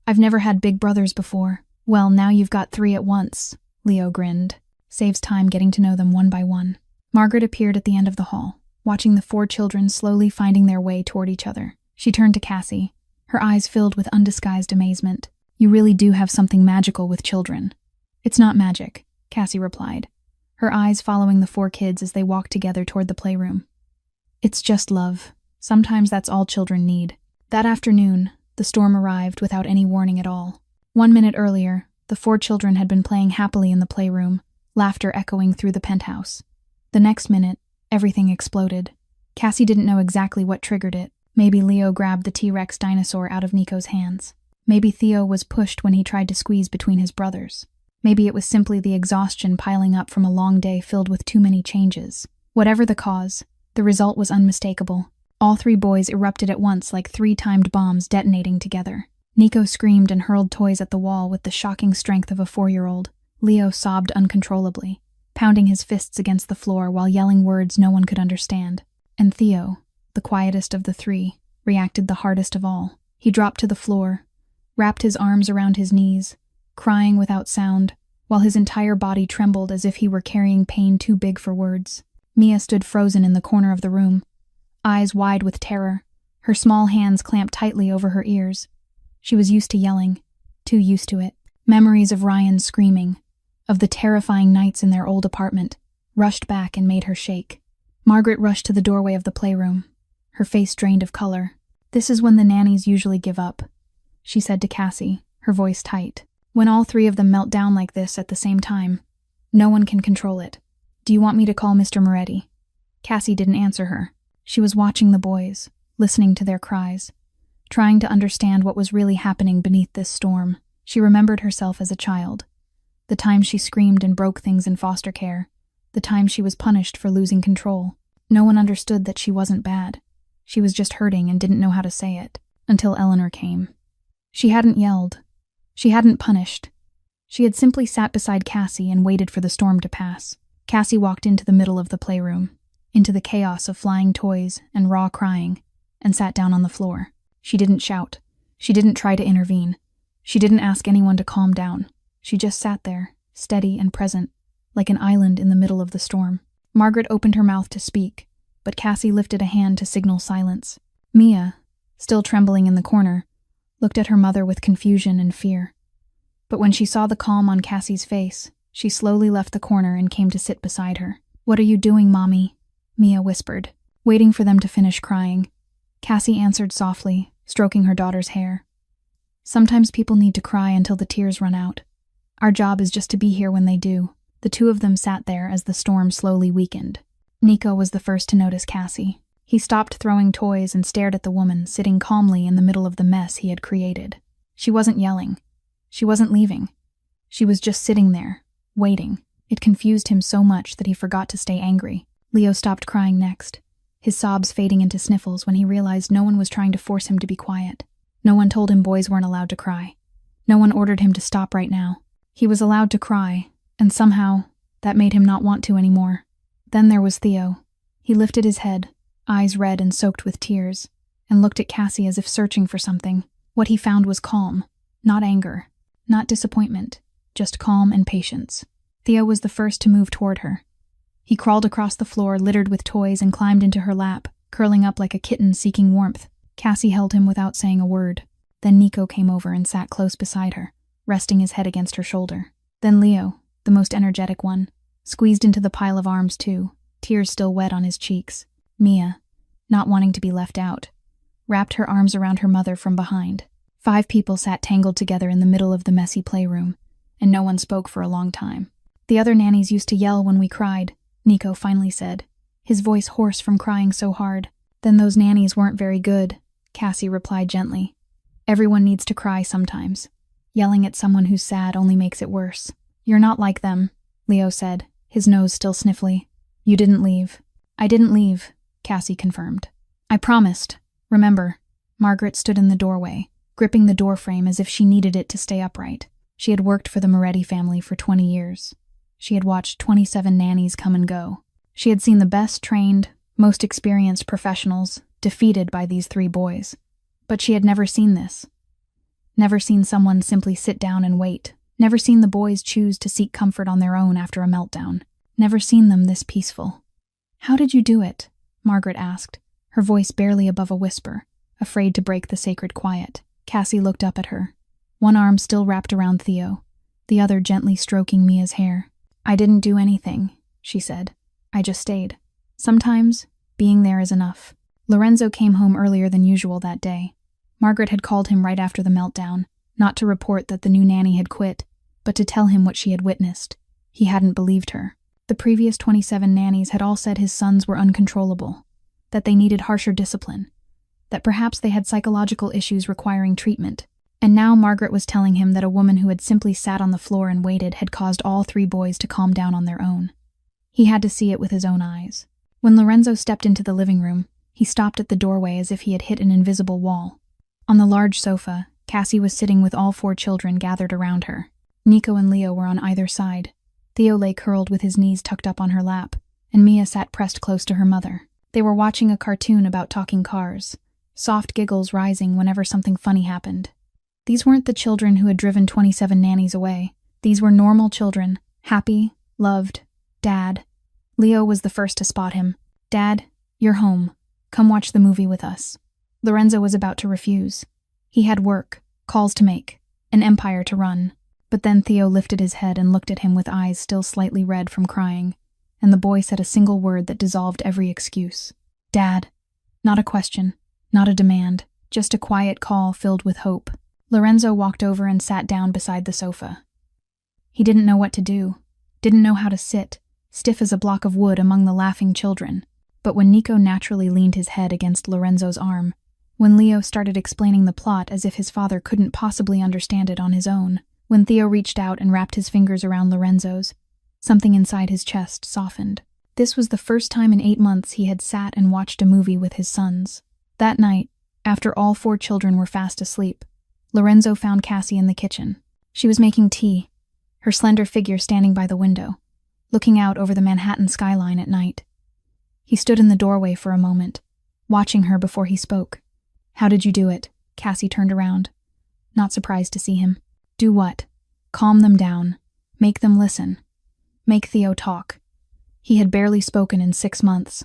Speaker 1: "I've never had big brothers before." "Well, now you've got 3 at once," Leo grinned. "Saves time getting to know them one by one." Margaret appeared at the end of the hall, watching the 4 children slowly finding their way toward each other. She turned to Cassie, her eyes filled with undisguised amazement. "You really do have something magical with children." "It's not magic," Cassie replied, her eyes following the 4 kids as they walked together toward the playroom. "It's just love. Sometimes that's all children need." That afternoon, the storm arrived without any warning at all. 1 minute earlier, the 4 children had been playing happily in the playroom, laughter echoing through the penthouse. The next minute, everything exploded. Cassie didn't know exactly what triggered it. Maybe Leo grabbed the T-Rex dinosaur out of Nico's hands. Maybe Theo was pushed when he tried to squeeze between his brothers. Maybe it was simply the exhaustion piling up from a long day filled with too many changes. Whatever the cause, the result was unmistakable. All 3 boys erupted at once like 3 timed bombs detonating together. Nico screamed and hurled toys at the wall with the shocking strength of a 4-year-old. Leo sobbed uncontrollably, pounding his fists against the floor while yelling words no one could understand. And Theo, the quietest of the 3, reacted the hardest of all. He dropped to the floor, wrapped his arms around his knees, crying without sound, while his entire body trembled as if he were carrying pain too big for words. Mia stood frozen in the corner of the room, eyes wide with terror, her small hands clamped tightly over her ears. She was used to yelling, too used to it. Memories of Ryan screaming, of the terrifying nights in their old apartment, rushed back and made her shake. Margaret rushed to the doorway of the playroom, her face drained of color. "This is when the nannies usually give up," she said to Cassie, her voice tight. "When all 3 of them melt down like this at the same time. No one can control it. Do you want me to call Mr. Moretti?" Cassie didn't answer her. She was watching the boys, listening to their cries, trying to understand what was really happening beneath this storm. She remembered herself as a child. The time she screamed and broke things in foster care. The time she was punished for losing control. No one understood that she wasn't bad. She was just hurting and didn't know how to say it, until Eleanor came. She hadn't yelled. She hadn't punished. She had simply sat beside Cassie and waited for the storm to pass. Cassie walked into the middle of the playroom, into the chaos of flying toys and raw crying, and sat down on the floor. She didn't shout. She didn't try to intervene. She didn't ask anyone to calm down. She just sat there, steady and present, like an island in the middle of the storm. Margaret opened her mouth to speak, but Cassie lifted a hand to signal silence. Mia, still trembling in the corner, looked at her mother with confusion and fear. But when she saw the calm on Cassie's face, she slowly left the corner and came to sit beside her. "What are you doing, Mommy?" Mia whispered, waiting for them to finish crying. Cassie answered softly, stroking her daughter's hair. "Sometimes people need to cry until the tears run out. Our job is just to be here when they do." The 2 of them sat there as the storm slowly weakened. Nico was the first to notice Cassie. He stopped throwing toys and stared at the woman sitting calmly in the middle of the mess he had created. She wasn't yelling. She wasn't leaving. She was just sitting there, waiting. It confused him so much that he forgot to stay angry. Leo stopped crying next, his sobs fading into sniffles when he realized no one was trying to force him to be quiet. No one told him boys weren't allowed to cry. No one ordered him to stop right now. He was allowed to cry, and somehow, that made him not want to anymore. Then there was Theo. He lifted his head, eyes red and soaked with tears, and looked at Cassie as if searching for something. What he found was calm, not anger, not disappointment, just calm and patience. Theo was the first to move toward her. He crawled across the floor littered with toys and climbed into her lap, curling up like a kitten seeking warmth. Cassie held him without saying a word. Then Nico came over and sat close beside her, resting his head against her shoulder. Then Leo, the most energetic one, squeezed into the pile of arms too, tears still wet on his cheeks. Mia, not wanting to be left out, wrapped her arms around her mother from behind. 5 people sat tangled together in the middle of the messy playroom, and no one spoke for a long time. "The other nannies used to yell when we cried," Nico finally said, his voice hoarse from crying so hard. "Then those nannies weren't very good," Cassie replied gently. "Everyone needs to cry sometimes. Yelling at someone who's sad only makes it worse." "You're not like them," Leo said, his nose still sniffly. "You didn't leave." "I didn't leave," Cassie confirmed. "I promised. Remember." Margaret stood in the doorway, gripping the doorframe as if she needed it to stay upright. She had worked for the Moretti family for 20 years. She had watched 27 nannies come and go. She had seen the best trained, most experienced professionals defeated by these 3 boys. But she had never seen this. Never seen someone simply sit down and wait. Never seen the boys choose to seek comfort on their own after a meltdown. Never seen them this peaceful. "How did you do it?" Margaret asked, her voice barely above a whisper, afraid to break the sacred quiet. Cassie looked up at her, one arm still wrapped around Theo, the other gently stroking Mia's hair. "I didn't do anything," she said. "I just stayed. Sometimes, being there is enough." Lorenzo came home earlier than usual that day. Margaret had called him right after the meltdown, not to report that the new nanny had quit, but to tell him what she had witnessed. He hadn't believed her. The previous 27 nannies had all said his sons were uncontrollable, that they needed harsher discipline, that perhaps they had psychological issues requiring treatment. And now Margaret was telling him that a woman who had simply sat on the floor and waited had caused all 3 boys to calm down on their own. He had to see it with his own eyes. When Lorenzo stepped into the living room, he stopped at the doorway as if he had hit an invisible wall. On the large sofa, Cassie was sitting with all 4 children gathered around her. Nico and Leo were on either side. Theo lay curled with his knees tucked up on her lap, and Mia sat pressed close to her mother. They were watching a cartoon about talking cars, soft giggles rising whenever something funny happened. These weren't the children who had driven 27 nannies away. These were normal children, happy, loved. "Dad." Leo was the first to spot him. "Dad, you're home. Come watch the movie with us." Lorenzo was about to refuse. He had work, calls to make, an empire to run. But then Theo lifted his head and looked at him with eyes still slightly red from crying, and the boy said a single word that dissolved every excuse. "Dad." Not a question, not a demand, just a quiet call filled with hope. Lorenzo walked over and sat down beside the sofa. He didn't know what to do, didn't know how to sit, stiff as a block of wood among the laughing children. But when Nico naturally leaned his head against Lorenzo's arm, when Leo started explaining the plot as if his father couldn't possibly understand it on his own, when Theo reached out and wrapped his fingers around Lorenzo's, something inside his chest softened. This was the first time in 8 months he had sat and watched a movie with his sons. That night, after all 4 children were fast asleep, Lorenzo found Cassie in the kitchen. She was making tea, her slender figure standing by the window, looking out over the Manhattan skyline at night. He stood in the doorway for a moment, watching her before he spoke. "How did you do it?" Cassie turned around, not surprised to see him. "Do what?" "Calm them down. Make them listen. Make Theo talk." He had barely spoken in 6 months.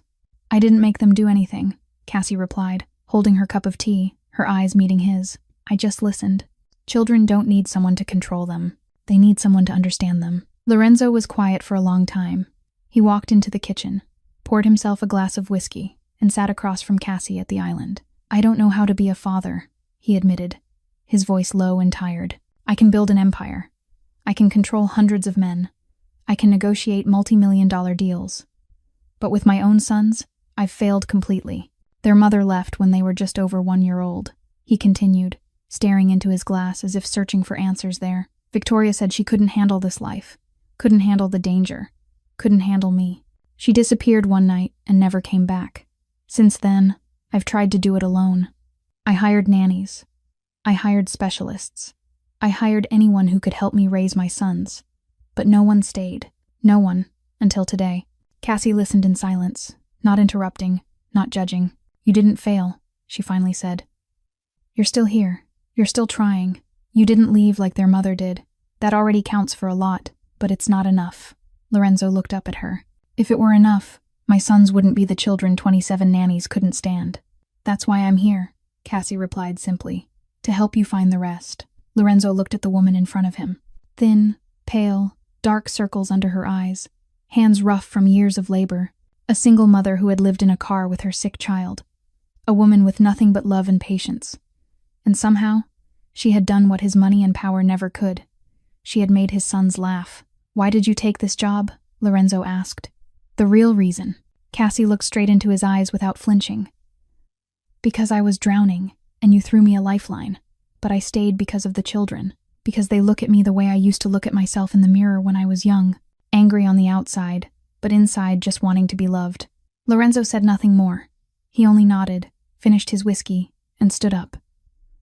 Speaker 1: "I didn't make them do anything," Cassie replied, holding her cup of tea, her eyes meeting his. "I just listened. Children don't need someone to control them. They need someone to understand them." Lorenzo was quiet for a long time. He walked into the kitchen, poured himself a glass of whiskey, and sat across from Cassie at the island. "I don't know how to be a father," he admitted, his voice low and tired. "I can build an empire. I can control hundreds of men. I can negotiate multi-million-dollar deals. But with my own sons, I've failed completely. Their mother left when they were just over 1 year old," he continued, staring into his glass as if searching for answers there. "Victoria said she couldn't handle this life, couldn't handle the danger, couldn't handle me. She disappeared one night and never came back. Since then, I've tried to do it alone. I hired nannies. I hired specialists. I hired anyone who could help me raise my sons. But no one stayed. No one, until today." Cassie listened in silence, not interrupting, not judging. "You didn't fail," she finally said. "You're still here. You're still trying. You didn't leave like their mother did. That already counts for a lot, but it's not enough." Lorenzo looked up at her. "If it were enough, my sons wouldn't be the children 27 nannies couldn't stand. That's why I'm here," Cassie replied simply. "To help you find the rest." Lorenzo looked at the woman in front of him. Thin, pale, dark circles under her eyes, hands rough from years of labor, a single mother who had lived in a car with her sick child, a woman with nothing but love and patience. And somehow, she had done what his money and power never could. She had made his sons laugh. "Why did you take this job?" Lorenzo asked. "The real reason." Cassie looked straight into his eyes without flinching. "Because I was drowning, and you threw me a lifeline. But I stayed because of the children, because they look at me the way I used to look at myself in the mirror when I was young, angry on the outside, but inside just wanting to be loved." Lorenzo said nothing more. He only nodded, finished his whiskey, and stood up.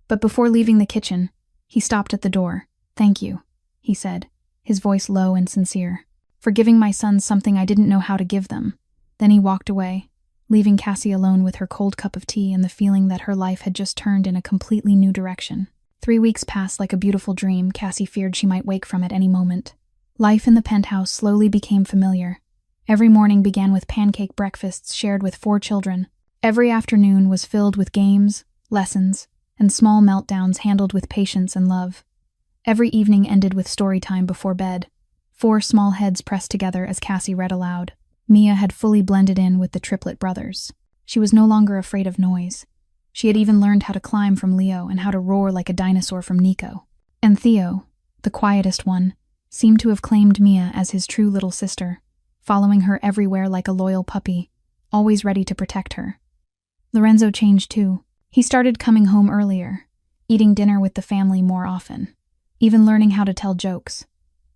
Speaker 1: But before leaving the kitchen, he stopped at the door. "Thank you," he said, his voice low and sincere. "For giving my sons something I didn't know how to give them." Then he walked away, leaving Cassie alone with her cold cup of tea and the feeling that her life had just turned in a completely new direction. 3 weeks passed like a beautiful dream Cassie feared she might wake from at any moment. Life in the penthouse slowly became familiar. Every morning began with pancake breakfasts shared with 4 children. Every afternoon was filled with games, lessons, and small meltdowns handled with patience and love. Every evening ended with story time before bed. 4 small heads pressed together as Cassie read aloud. Mia had fully blended in with the Triplet brothers. She was no longer afraid of noise. She had even learned how to climb from Leo and how to roar like a dinosaur from Nico. And Theo, the quietest one, seemed to have claimed Mia as his true little sister, following her everywhere like a loyal puppy, always ready to protect her. Lorenzo changed too. He started coming home earlier, eating dinner with the family more often, even learning how to tell jokes,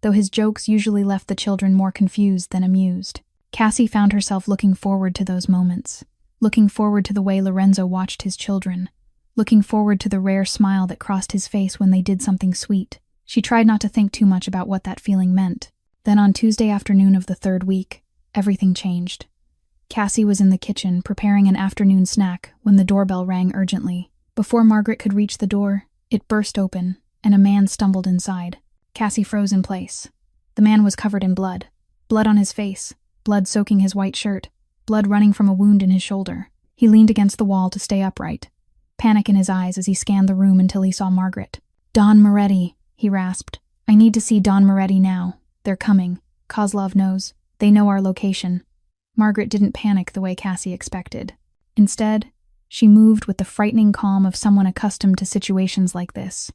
Speaker 1: though his jokes usually left the children more confused than amused. Cassie found herself looking forward to those moments, looking forward to the way Lorenzo watched his children, looking forward to the rare smile that crossed his face when they did something sweet. She tried not to think too much about what that feeling meant. Then on Tuesday afternoon of the 3rd week, everything changed. Cassie was in the kitchen preparing an afternoon snack when the doorbell rang urgently. Before Margaret could reach the door, it burst open, and a man stumbled inside. Cassie froze in place. The man was covered in blood. Blood on his face, blood soaking his white shirt, blood running from a wound in his shoulder. He leaned against the wall to stay upright, panic in his eyes as he scanned the room until he saw Margaret. "Don Moretti," he rasped. "I need to see Don Moretti now. They're coming. Kozlov knows. They know our location." Margaret didn't panic the way Cassie expected. Instead, she moved with the frightening calm of someone accustomed to situations like this.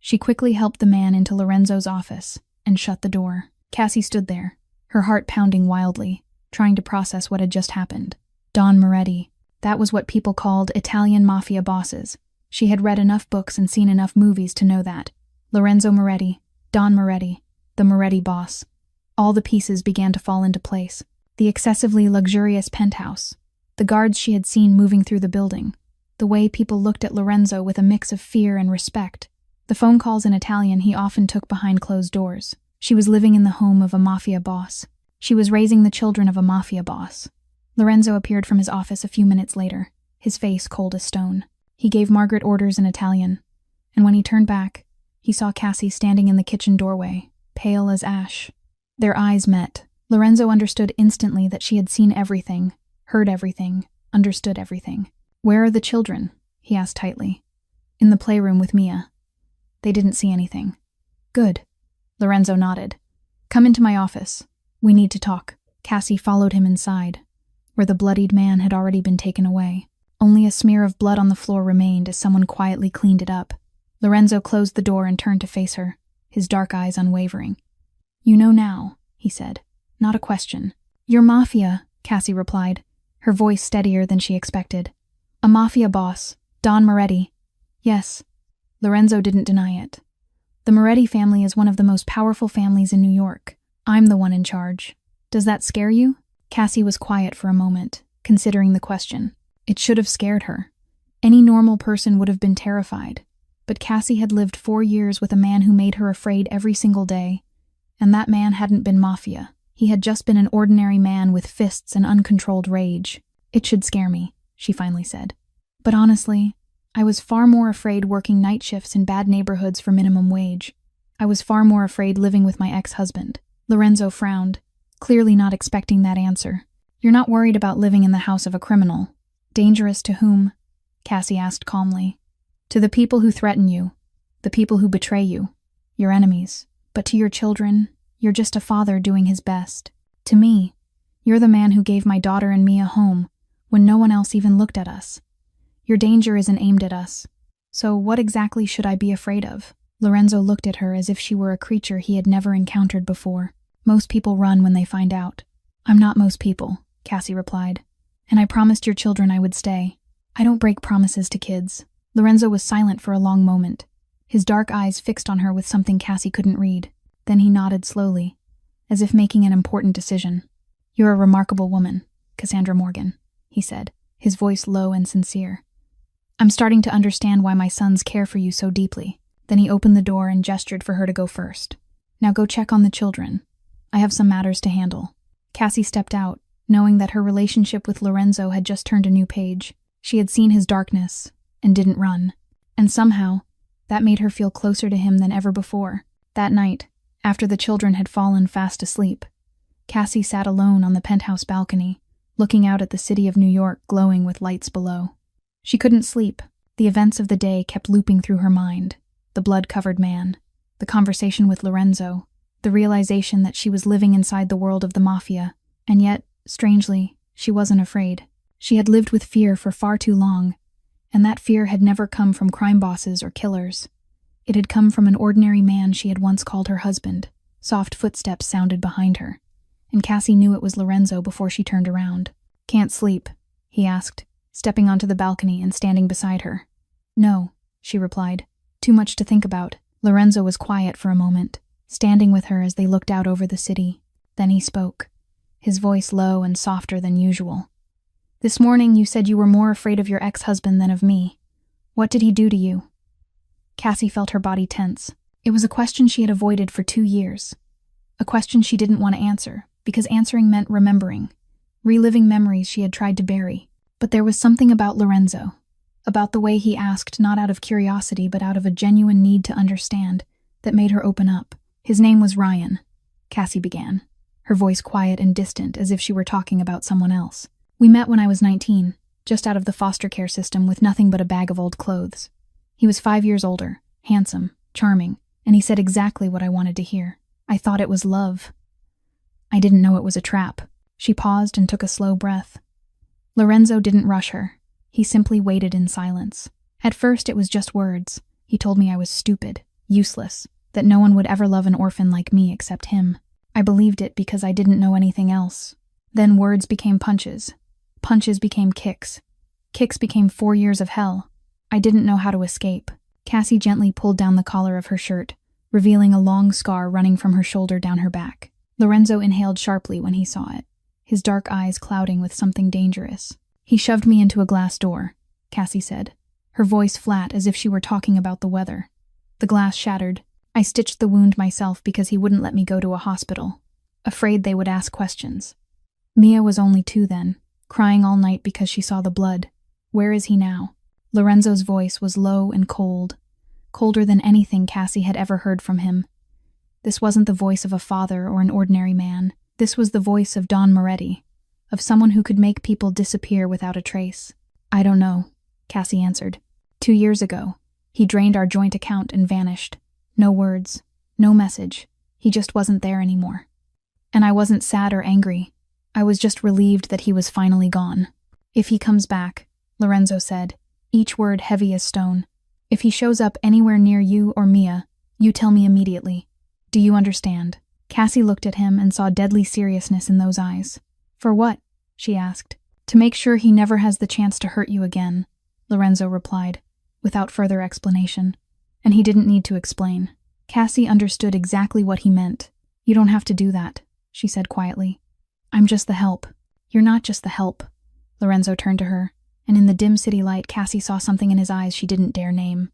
Speaker 1: She quickly helped the man into Lorenzo's office and shut the door. Cassie stood there, her heart pounding wildly, trying to process what had just happened. Don Moretti. That was what people called Italian mafia bosses. She had read enough books and seen enough movies to know that. Lorenzo Moretti, Don Moretti, the Moretti boss. All the pieces began to fall into place. The excessively luxurious penthouse, the guards she had seen moving through the building, the way people looked at Lorenzo with a mix of fear and respect, the phone calls in Italian he often took behind closed doors. She was living in the home of a mafia boss. She was raising the children of a mafia boss. Lorenzo appeared from his office a few minutes later, his face cold as stone. He gave Margaret orders in Italian, and when he turned back, he saw Cassie standing in the kitchen doorway, pale as ash. Their eyes met. Lorenzo understood instantly that she had seen everything, heard everything, understood everything. "Where are the children?" he asked tightly. "In the playroom with Mia. They didn't see anything." "Good." Lorenzo nodded. "Come into my office. We need to talk." Cassie followed him inside, where the bloodied man had already been taken away. Only a smear of blood on the floor remained as someone quietly cleaned it up. Lorenzo closed the door and turned to face her, his dark eyes unwavering. "You know now," he said. "Not a question." "You're Mafia," Cassie replied, her voice steadier than she expected. "A Mafia boss, Don Moretti." "Yes." Lorenzo didn't deny it. "The Moretti family is one of the most powerful families in New York. I'm the one in charge. Does that scare you?" Cassie was quiet for a moment, considering the question. It should have scared her. Any normal person would have been terrified. But Cassie had lived 4 years with a man who made her afraid every single day. And that man hadn't been Mafia. He had just been an ordinary man with fists and uncontrolled rage. "It should scare me," she finally said. "But honestly, I was far more afraid working night shifts in bad neighborhoods for minimum wage. I was far more afraid living with my ex-husband." Lorenzo frowned, clearly not expecting that answer. "You're not worried about living in the house of a criminal. Dangerous to whom?" Cassie asked calmly. "To the people who threaten you, the people who betray you, your enemies. But to your children, you're just a father doing his best. To me, you're the man who gave my daughter and me a home when no one else even looked at us. Your danger isn't aimed at us. So what exactly should I be afraid of?" Lorenzo looked at her as if she were a creature he had never encountered before. "Most people run when they find out." "I'm not most people," Cassie replied. "And I promised your children I would stay. I don't break promises to kids." Lorenzo was silent for a long moment, his dark eyes fixed on her with something Cassie couldn't read. Then he nodded slowly, as if making an important decision. "You're a remarkable woman, Cassandra Morgan," he said, his voice low and sincere. "I'm starting to understand why my sons care for you so deeply." Then he opened the door and gestured for her to go first. Now go check on the children. I have some matters to handle." Cassie stepped out, knowing that her relationship with Lorenzo had just turned a new page. She had seen his darkness and didn't run. And somehow, that made her feel closer to him than ever before. That night, after the children had fallen fast asleep, Cassie sat alone on the penthouse balcony, looking out at the city of New York glowing with lights below. She couldn't sleep. The events of the day kept looping through her mind. The blood-covered man, the conversation with Lorenzo, the realization that she was living inside the world of the Mafia, and yet, strangely, she wasn't afraid. She had lived with fear for far too long, and that fear had never come from crime bosses or killers. It had come from an ordinary man she had once called her husband. Soft footsteps sounded behind her, and Cassie knew it was Lorenzo before she turned around. "Can't sleep?" he asked, stepping onto the balcony and standing beside her. "No," she replied. "Too much to think about." Lorenzo was quiet for a moment, standing with her as they looked out over the city. Then he spoke, his voice low and softer than usual. "This morning you said you were more afraid of your ex-husband than of me. What did he do to you?" Cassie felt her body tense. It was a question she had avoided for 2 years. A question she didn't want to answer, because answering meant remembering, reliving memories she had tried to bury. But there was something about Lorenzo, about the way he asked not out of curiosity but out of a genuine need to understand, that made her open up. "His name was Ryan," Cassie began, her voice quiet and distant as if she were talking about someone else. "We met when I was 19, just out of the foster care system with nothing but a bag of old clothes. He was 5 years older, handsome, charming, and he said exactly what I wanted to hear. I thought it was love. I didn't know it was a trap." She paused and took a slow breath. Lorenzo didn't rush her. He simply waited in silence. "At first it was just words. He told me I was stupid, useless, that no one would ever love an orphan like me except him. I believed it because I didn't know anything else. Then words became punches. Punches became kicks. Kicks became 4 years of hell. I didn't know how to escape." Cassie gently pulled down the collar of her shirt, revealing a long scar running from her shoulder down her back. Lorenzo inhaled sharply when he saw it, his dark eyes clouding with something dangerous. "He shoved me into a glass door," Cassie said, her voice flat as if she were talking about the weather. "The glass shattered. I stitched the wound myself because he wouldn't let me go to a hospital, afraid they would ask questions. Mia was only 2 then, crying all night because she saw the blood. Where is he now?" Lorenzo's voice was low and cold, colder than anything Cassie had ever heard from him. This wasn't the voice of a father or an ordinary man. This was the voice of Don Moretti, of someone who could make people disappear without a trace. "I don't know," Cassie answered. 2 years ago, he drained our joint account and vanished. No words, no message. He just wasn't there anymore. And I wasn't sad or angry. I was just relieved that he was finally gone. "If he comes back," Lorenzo said, each word heavy as stone, "if he shows up anywhere near you or Mia, you tell me immediately. Do you understand?" Cassie looked at him and saw deadly seriousness in those eyes. "For what?" she asked. "To make sure he never has the chance to hurt you again," Lorenzo replied, without further explanation. And he didn't need to explain. Cassie understood exactly what he meant. "You don't have to do that," she said quietly. "I'm just the help." "You're not just the help." Lorenzo turned to her, and in the dim city light Cassie saw something in his eyes she didn't dare name.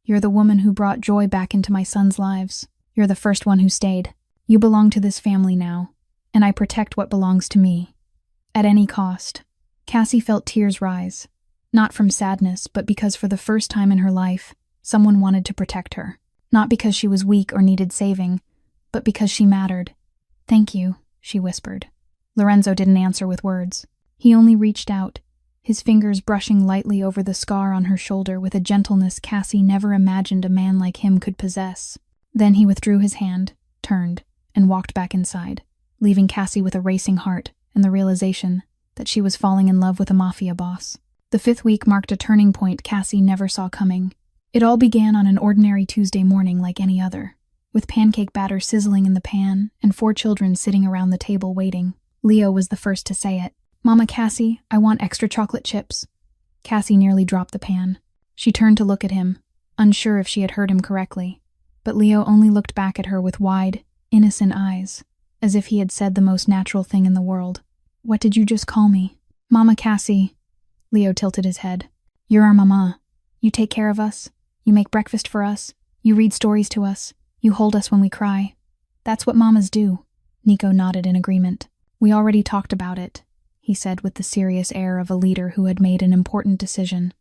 Speaker 1: "You're the woman who brought joy back into my sons' lives. You're the first one who stayed. You belong to this family now, and I protect what belongs to me. At any cost." Cassie felt tears rise, not from sadness, but because for the first time in her life, someone wanted to protect her. Not because she was weak or needed saving, but because she mattered. "Thank you," she whispered. Lorenzo didn't answer with words. He only reached out, his fingers brushing lightly over the scar on her shoulder with a gentleness Cassie never imagined a man like him could possess. Then he withdrew his hand, turned, and walked back inside, leaving Cassie with a racing heart and the realization that she was falling in love with a Mafia boss. The 5th week marked a turning point Cassie never saw coming. It all began on an ordinary Tuesday morning like any other, with pancake batter sizzling in the pan and 4 children sitting around the table waiting. Leo was the first to say it. "Mama Cassie, I want extra chocolate chips." Cassie nearly dropped the pan. She turned to look at him, unsure if she had heard him correctly, but Leo only looked back at her with wide, innocent eyes, as if he had said the most natural thing in the world. "What did you just call me?" "Mama Cassie." Leo tilted his head. "You're our mama. You take care of us. You make breakfast for us. You read stories to us. You hold us when we cry. That's what mamas do. Nico nodded in agreement. We already talked about it, he said with the serious air of a leader who had made an important decision.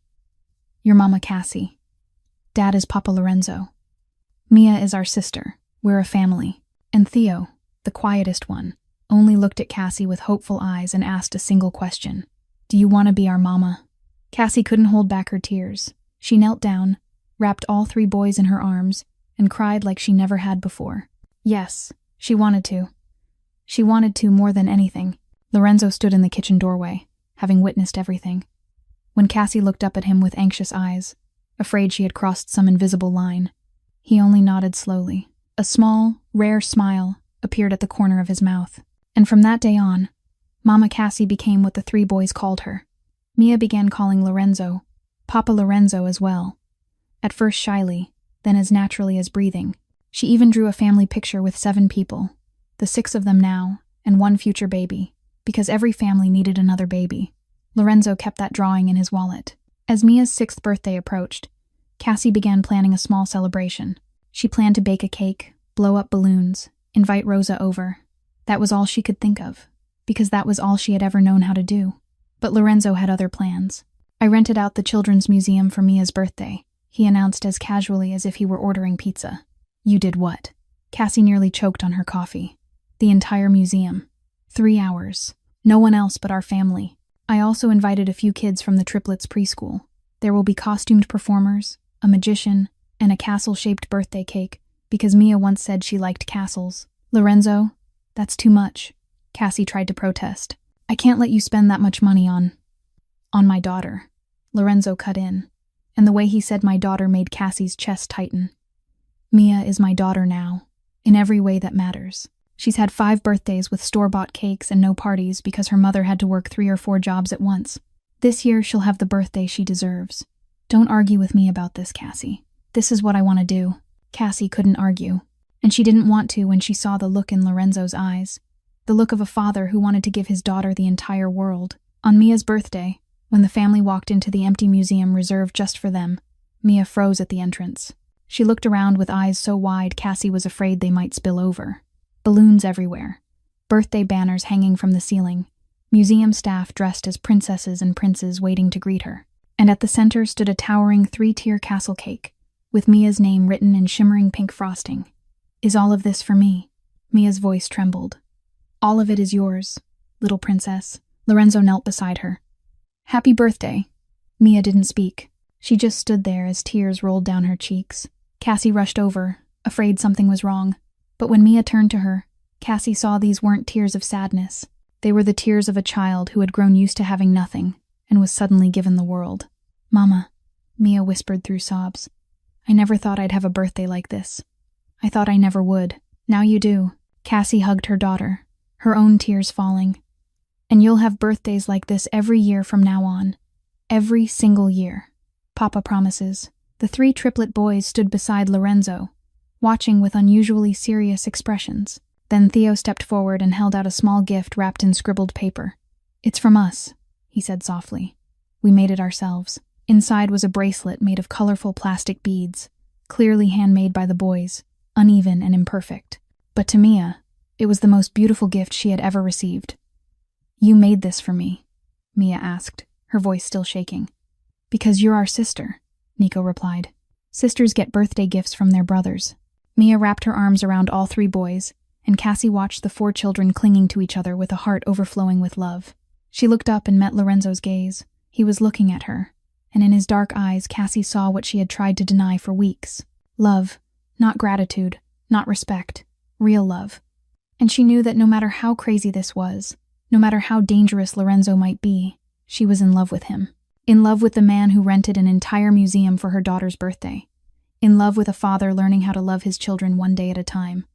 Speaker 1: Your mama Cassie. Dad is Papa Lorenzo. Mia is our sister. We're a family. And Theo, the quietest one, only looked at Cassie with hopeful eyes and asked a single question. Do you want to be our mama? Cassie couldn't hold back her tears. She knelt down, wrapped all 3 boys in her arms, and cried like she never had before. Yes, she wanted to. She wanted to more than anything. Lorenzo stood in the kitchen doorway, having witnessed everything. When Cassie looked up at him with anxious eyes, afraid she had crossed some invisible line, he only nodded slowly. A small, rare smile appeared at the corner of his mouth. And from that day on, Mama Cassie became what the 3 boys called her. Mia began calling Lorenzo Papa Lorenzo as well. At first shyly, then as naturally as breathing. She even drew a family picture with 7 people, the 6 of them now, and 1 future baby, because every family needed another baby. Lorenzo kept that drawing in his wallet. As Mia's 6th birthday approached, Cassie began planning a small celebration. She planned to bake a cake, blow up balloons, invite Rosa over. That was all she could think of, because that was all she had ever known how to do. But Lorenzo had other plans. I rented out the Children's Museum for Mia's birthday, he announced as casually as if he were ordering pizza. You did what? Cassie nearly choked on her coffee. The entire museum. 3 hours. No one else but our family. I also invited a few kids from the Triplets preschool. There will be costumed performers, a magician, and a castle-shaped birthday cake, because Mia once said she liked castles. Lorenzo, that's too much. Cassie tried to protest. I can't let you spend that much money on my daughter. Lorenzo cut in, and the way he said my daughter made Cassie's chest tighten. Mia is my daughter now, in every way that matters. She's had 5 birthdays with store-bought cakes and no parties because her mother had to work 3 or 4 jobs at once. This year she'll have the birthday she deserves. Don't argue with me about this, Cassie. This is what I want to do. Cassie couldn't argue, and she didn't want to when she saw the look in Lorenzo's eyes. The look of a father who wanted to give his daughter the entire world. On Mia's birthday, when the family walked into the empty museum reserved just for them, Mia froze at the entrance. She looked around with eyes so wide Cassie was afraid they might spill over. Balloons everywhere. Birthday banners hanging from the ceiling. Museum staff dressed as princesses and princes waiting to greet her. And at the center stood a towering 3-tier castle cake, with Mia's name written in shimmering pink frosting. Is all of this for me? Mia's voice trembled. All of it is yours, little princess. Lorenzo knelt beside her. Happy birthday. Mia didn't speak. She just stood there as tears rolled down her cheeks. Cassie rushed over, afraid something was wrong. But when Mia turned to her, Cassie saw these weren't tears of sadness. They were the tears of a child who had grown used to having nothing and was suddenly given the world. Mama, Mia whispered through sobs. I never thought I'd have a birthday like this. I thought I never would. Now you do. Cassie hugged her daughter, her own tears falling. And you'll have birthdays like this every year from now on. Every single year. Papa promises. The 3 triplet boys stood beside Lorenzo, watching with unusually serious expressions. Then Theo stepped forward and held out a small gift wrapped in scribbled paper. It's from us, he said softly. We made it ourselves. Inside was a bracelet made of colorful plastic beads, clearly handmade by the boys, uneven and imperfect. But to Mia, it was the most beautiful gift she had ever received. You made this for me, Mia asked, her voice still shaking. Because you're our sister, Nico replied. Sisters get birthday gifts from their brothers. Mia wrapped her arms around all 3 boys, and Cassie watched the 4 children clinging to each other with a heart overflowing with love. She looked up and met Lorenzo's gaze. He was looking at her, and in his dark eyes Cassie saw what she had tried to deny for weeks. Love, not gratitude, not respect, real love. And she knew that no matter how crazy this was, no matter how dangerous Lorenzo might be, she was in love with him. In love with the man who rented an entire museum for her daughter's birthday. In love with a father learning how to love his children one day at a time.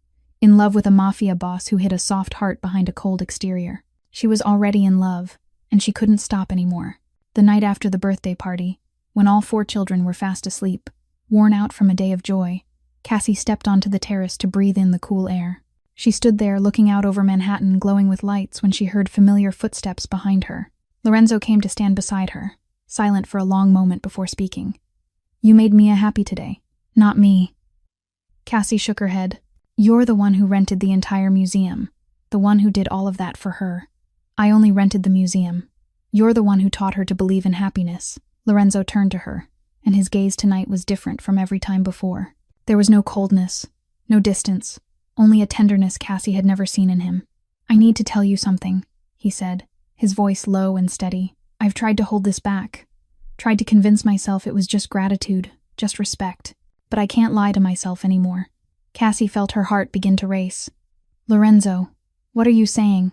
Speaker 1: In love with a mafia boss who hid a soft heart behind a cold exterior. She was already in love, and she couldn't stop anymore. The night after the birthday party, when all 4 children were fast asleep, worn out from a day of joy, Cassie stepped onto the terrace to breathe in the cool air. She stood there looking out over Manhattan glowing with lights when she heard familiar footsteps behind her. Lorenzo came to stand beside her, silent for a long moment before speaking. You made Mia happy today. Not me. Cassie shook her head. You're the one who rented the entire museum, the one who did all of that for her. I only rented the museum. You're the one who taught her to believe in happiness. Lorenzo turned to her, and his gaze tonight was different from every time before. There was no coldness, no distance, only a tenderness Cassie had never seen in him. I need to tell you something, he said, his voice low and steady. I've tried to hold this back, tried to convince myself it was just gratitude, just respect, but I can't lie to myself anymore. Cassie felt her heart begin to race. Lorenzo, what are you saying?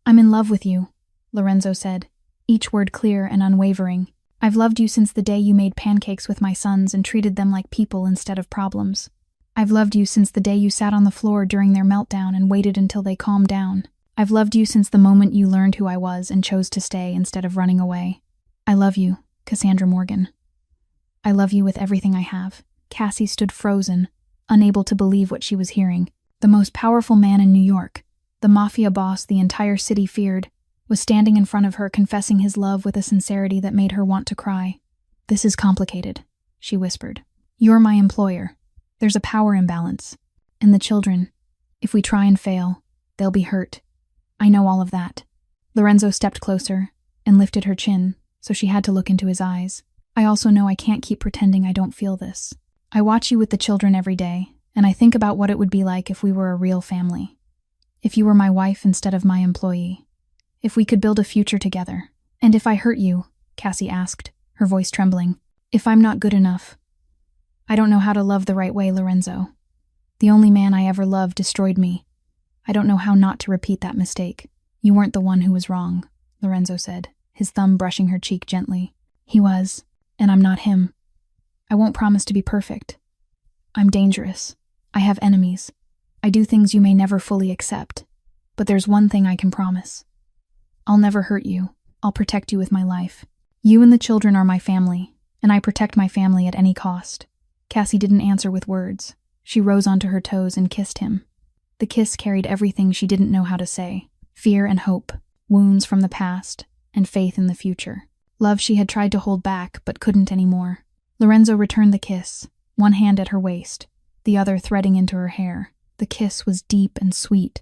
Speaker 1: I'm in love with you, Lorenzo said, each word clear and unwavering. I've loved you since the day you made pancakes with my sons and treated them like people instead of problems. I've loved you since the day you sat on the floor during their meltdown and waited until they calmed down. I've loved you since the moment you learned who I was and chose to stay instead of running away. I love you, Cassandra Morgan. I love you with everything I have. Cassie stood frozen, unable to believe what she was hearing. The most powerful man in New York, the Mafia boss the entire city feared, was standing in front of her confessing his love with a sincerity that made her want to cry. This is complicated, she whispered. You're my employer. There's a power imbalance. And the children, if we try and fail, they'll be hurt. I know all of that. Lorenzo stepped closer and lifted her chin, so she had to look into his eyes. I also know I can't keep pretending I don't feel this. I watch you with the children every day, and I think about what it would be like if we were a real family. If you were my wife instead of my employee. If we could build a future together. And if I hurt you, Cassie asked, her voice trembling. If I'm not good enough. I don't know how to love the right way, Lorenzo. The only man I ever loved destroyed me. I don't know how not to repeat that mistake. You weren't the one who was wrong, Lorenzo said, his thumb brushing her cheek gently. He was, and I'm not him. I won't promise to be perfect. I'm dangerous. I have enemies. I do things you may never fully accept. But there's one thing I can promise. I'll never hurt you. I'll protect you with my life. You and the children are my family, and I protect my family at any cost. Cassie didn't answer with words. She rose onto her toes and kissed him. The kiss carried everything she didn't know how to say. Fear and hope, wounds from the past, and faith in the future. Love she had tried to hold back, but couldn't anymore. Lorenzo returned the kiss, one hand at her waist, the other threading into her hair. The kiss was deep and sweet,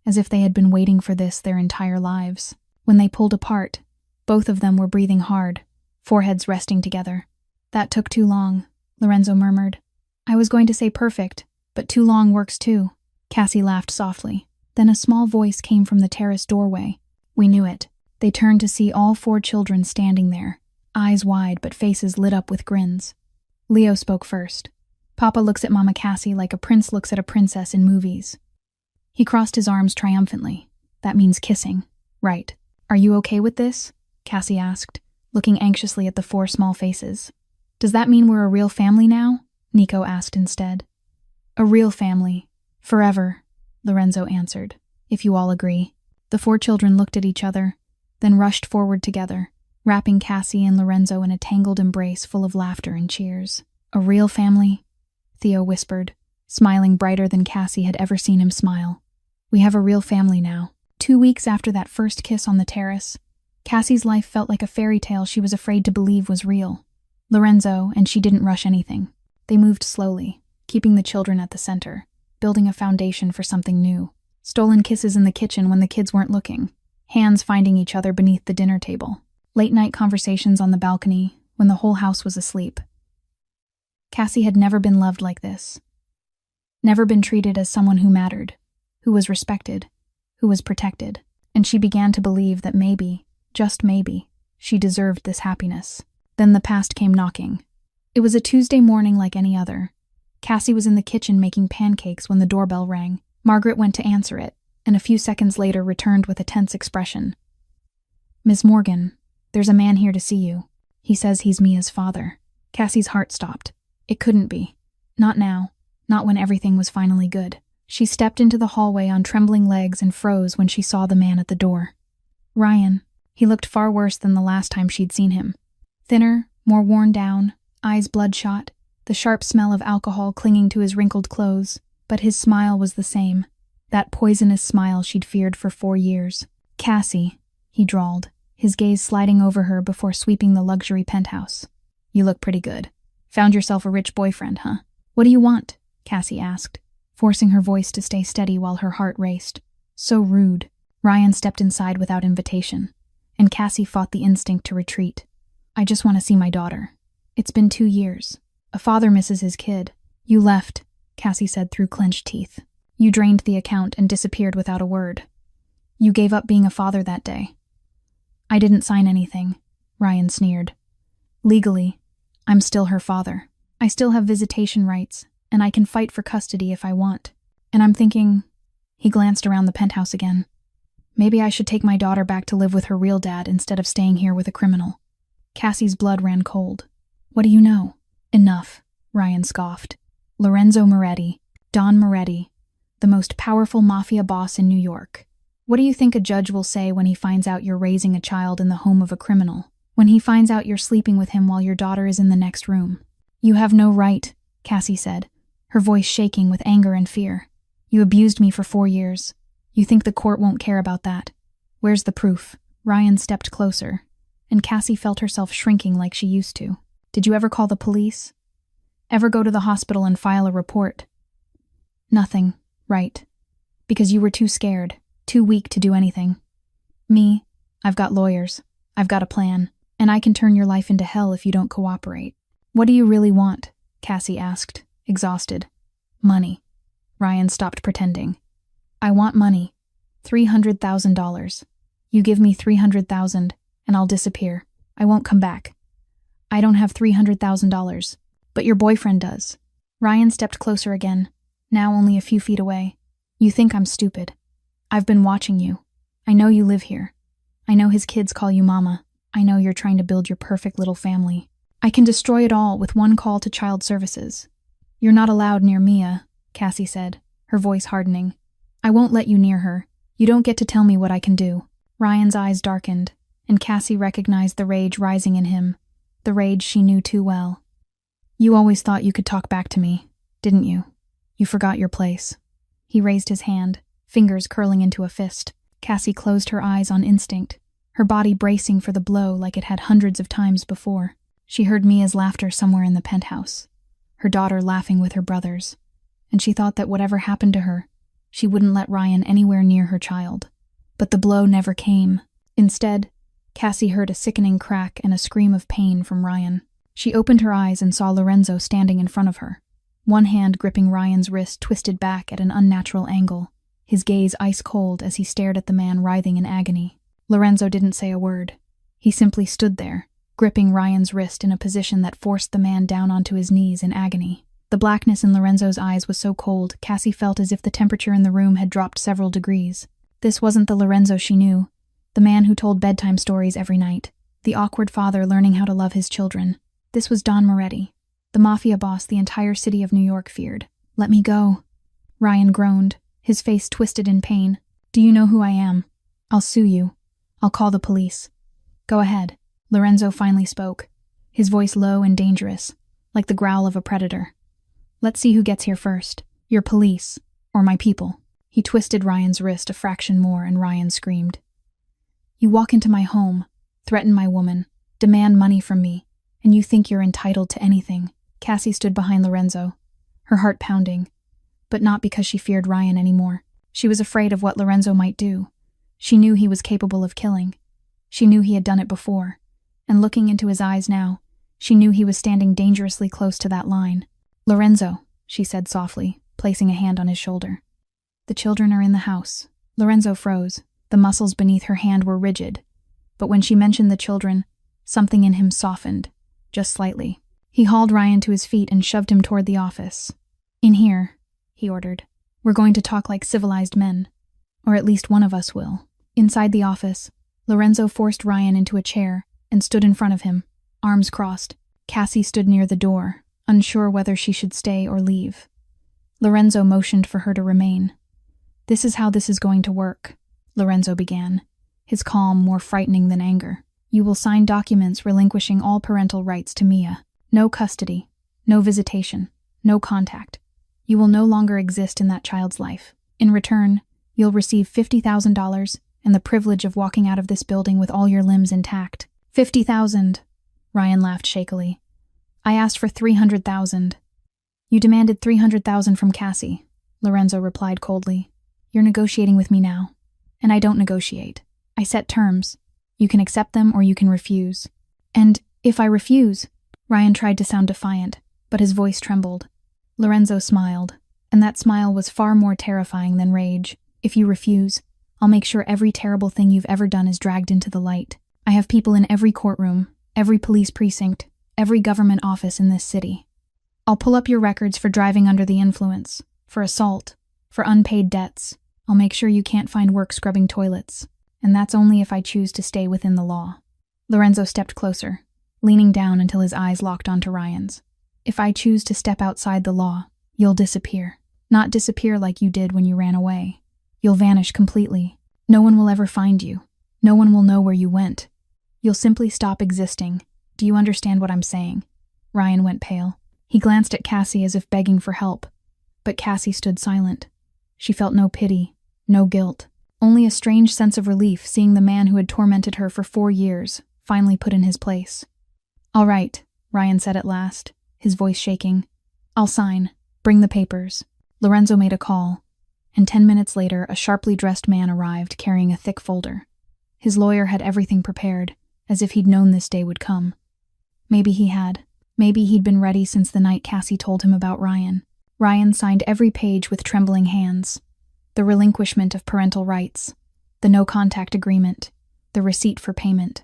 Speaker 1: as if they had been waiting for this their entire lives. When they pulled apart, both of them were breathing hard, foreheads resting together. That took too long, Lorenzo murmured. I was going to say perfect, but too long works too. Cassie laughed softly. Then a small voice came from the terrace doorway. We knew it. They turned to see all 4 children standing there, eyes wide but faces lit up with grins. Leo spoke first. Papa looks at Mama Cassie like a prince looks at a princess in movies. He crossed his arms triumphantly. That means kissing. Right. Are you okay with this? Cassie asked, looking anxiously at the 4 small faces. Does that mean we're a real family now? Nico asked instead. A real family. Forever, Lorenzo answered, if you all agree. The 4 children looked at each other, then rushed forward together, wrapping Cassie and Lorenzo in a tangled embrace full of laughter and cheers. A real family? Theo whispered, smiling brighter than Cassie had ever seen him smile. We have a real family now. 2 weeks after that first kiss on the terrace, Cassie's life felt like a fairy tale she was afraid to believe was real. Lorenzo and she didn't rush anything. They moved slowly, keeping the children at the center, building a foundation for something new. Stolen kisses in the kitchen when the kids weren't looking, hands finding each other beneath the dinner table, late-night conversations on the balcony when the whole house was asleep. Cassie had never been loved like this. Never been treated as someone who mattered, who was respected, who was protected, and she began to believe that maybe, just maybe, she deserved this happiness. Then the past came knocking. It was a Tuesday morning like any other. Cassie was in the kitchen making pancakes when the doorbell rang. Margaret went to answer it, and a few seconds later returned with a tense expression. Miss Morgan, there's a man here to see you. He says he's Mia's father. Cassie's heart stopped. It couldn't be. Not now. Not when everything was finally good. She stepped into the hallway on trembling legs and froze when she saw the man at the door. Ryan. He looked far worse than the last time she'd seen him. Thinner, more worn down, eyes bloodshot, the sharp smell of alcohol clinging to his wrinkled clothes, but his smile was the same, that poisonous smile she'd feared for 4 years. Cassie, he drawled, his gaze sliding over her before sweeping the luxury penthouse. You look pretty good. Found yourself a rich boyfriend, huh? What do you want? Cassie asked, forcing her voice to stay steady while her heart raced. So rude. Ryan stepped inside without invitation, and Cassie fought the instinct to retreat. I just want to see my daughter. It's been 2 years. A father misses his kid. You left, Cassie said through clenched teeth. You drained the account and disappeared without a word. You gave up being a father that day. I didn't sign anything, Ryan sneered. Legally, I'm still her father. I still have visitation rights, and I can fight for custody if I want. And I'm thinking... He glanced around the penthouse again. Maybe I should take my daughter back to live with her real dad instead of staying here with a criminal. Cassie's blood ran cold. What do you know? Enough, Ryan scoffed. Lorenzo Moretti, Don Moretti, the most powerful mafia boss in New York. What do you think a judge will say when he finds out you're raising a child in the home of a criminal? When he finds out you're sleeping with him while your daughter is in the next room? You have no right, Cassie said, her voice shaking with anger and fear. You abused me for 4 years. You think the court won't care about that? Where's the proof? Ryan stepped closer, and Cassie felt herself shrinking like she used to. Did you ever call the police? Ever go to the hospital and file a report? Nothing, right. Because you were too scared, too weak to do anything. Me, I've got lawyers. I've got a plan, and I can turn your life into hell if you don't cooperate. What do you really want? Cassie asked, exhausted. Money. Ryan stopped pretending. I want money. $300,000. You give me $300,000, and I'll disappear. I won't come back. I don't have $300,000, but your boyfriend does. Ryan stepped closer again, now only a few feet away. You think I'm stupid. I've been watching you. I know you live here. I know his kids call you mama. I know you're trying to build your perfect little family. I can destroy it all with one call to child services. You're not allowed near Mia, Cassie said, her voice hardening. I won't let you near her. You don't get to tell me what I can do. Ryan's eyes darkened, and Cassie recognized the rage rising in him, the rage she knew too well. You always thought you could talk back to me, didn't you? You forgot your place. He raised his hand, fingers curling into a fist. Cassie closed her eyes on instinct, her body bracing for the blow like it had hundreds of times before. She heard Mia's laughter somewhere in the penthouse, her daughter laughing with her brothers, and she thought that whatever happened to her, she wouldn't let Ryan anywhere near her child. But the blow never came. Instead, Cassie heard a sickening crack and a scream of pain from Ryan. She opened her eyes and saw Lorenzo standing in front of her, one hand gripping Ryan's wrist twisted back at an unnatural angle, his gaze ice cold as he stared at the man writhing in agony. Lorenzo didn't say a word. He simply stood there, gripping Ryan's wrist in a position that forced the man down onto his knees in agony. The blackness in Lorenzo's eyes was so cold, Cassie felt as if the temperature in the room had dropped several degrees. This wasn't the Lorenzo she knew, the man who told bedtime stories every night, the awkward father learning how to love his children. This was Don Moretti, the mafia boss the entire city of New York feared. Let me go. Ryan groaned, his face twisted in pain. Do you know who I am? I'll sue you. I'll call the police. Go ahead. Lorenzo finally spoke, his voice low and dangerous, like the growl of a predator. Let's see who gets here first. Your police, or my people. He twisted Ryan's wrist a fraction more and Ryan screamed. You walk into my home, threaten my woman, demand money from me, and you think you're entitled to anything. Cassie stood behind Lorenzo, her heart pounding, but not because she feared Ryan anymore. She was afraid of what Lorenzo might do. She knew he was capable of killing. She knew he had done it before, and looking into his eyes now, she knew he was standing dangerously close to that line. Lorenzo, she said softly, placing a hand on his shoulder. The children are in the house. Lorenzo froze. The muscles beneath her hand were rigid. But when she mentioned the children, something in him softened, just slightly. He hauled Ryan to his feet and shoved him toward the office. In here, he ordered. We're going to talk like civilized men. Or at least one of us will. Inside the office, Lorenzo forced Ryan into a chair and stood in front of him, arms crossed. Cassie stood near the door, unsure whether she should stay or leave. Lorenzo motioned for her to remain. This is how this is going to work, Lorenzo began, his calm more frightening than anger. You will sign documents relinquishing all parental rights to Mia. No custody, no visitation, no contact. You will no longer exist in that child's life. In return, you'll receive $50,000 and the privilege of walking out of this building with all your limbs intact. $50,000, Ryan laughed shakily. I asked for $300,000. You demanded $300,000 from Cassie. Lorenzo replied coldly. You're negotiating with me now. And I don't negotiate. I set terms. You can accept them or you can refuse. And if I refuse, Ryan tried to sound defiant, but his voice trembled. Lorenzo smiled, and that smile was far more terrifying than rage. If you refuse, I'll make sure every terrible thing you've ever done is dragged into the light. I have people in every courtroom, every police precinct, every government office in this city. I'll pull up your records for driving under the influence, for assault, for unpaid debts. I'll make sure you can't find work scrubbing toilets, and that's only if I choose to stay within the law. Lorenzo stepped closer, leaning down until his eyes locked onto Ryan's. If I choose to step outside the law, you'll disappear. Not disappear like you did when you ran away. You'll vanish completely. No one will ever find you. No one will know where you went. You'll simply stop existing. Do you understand what I'm saying? Ryan went pale. He glanced at Cassie as if begging for help, but Cassie stood silent. She felt no pity, no guilt, only a strange sense of relief seeing the man who had tormented her for 4 years finally put in his place. All right, Ryan said at last, his voice shaking. I'll sign. Bring the papers. Lorenzo made a call, and 10 minutes later a sharply dressed man arrived carrying a thick folder. His lawyer had everything prepared, as if he'd known this day would come. Maybe he had. Maybe he'd been ready since the night Cassie told him about Ryan. Ryan signed every page with trembling hands. The relinquishment of parental rights, the no-contact agreement, the receipt for payment.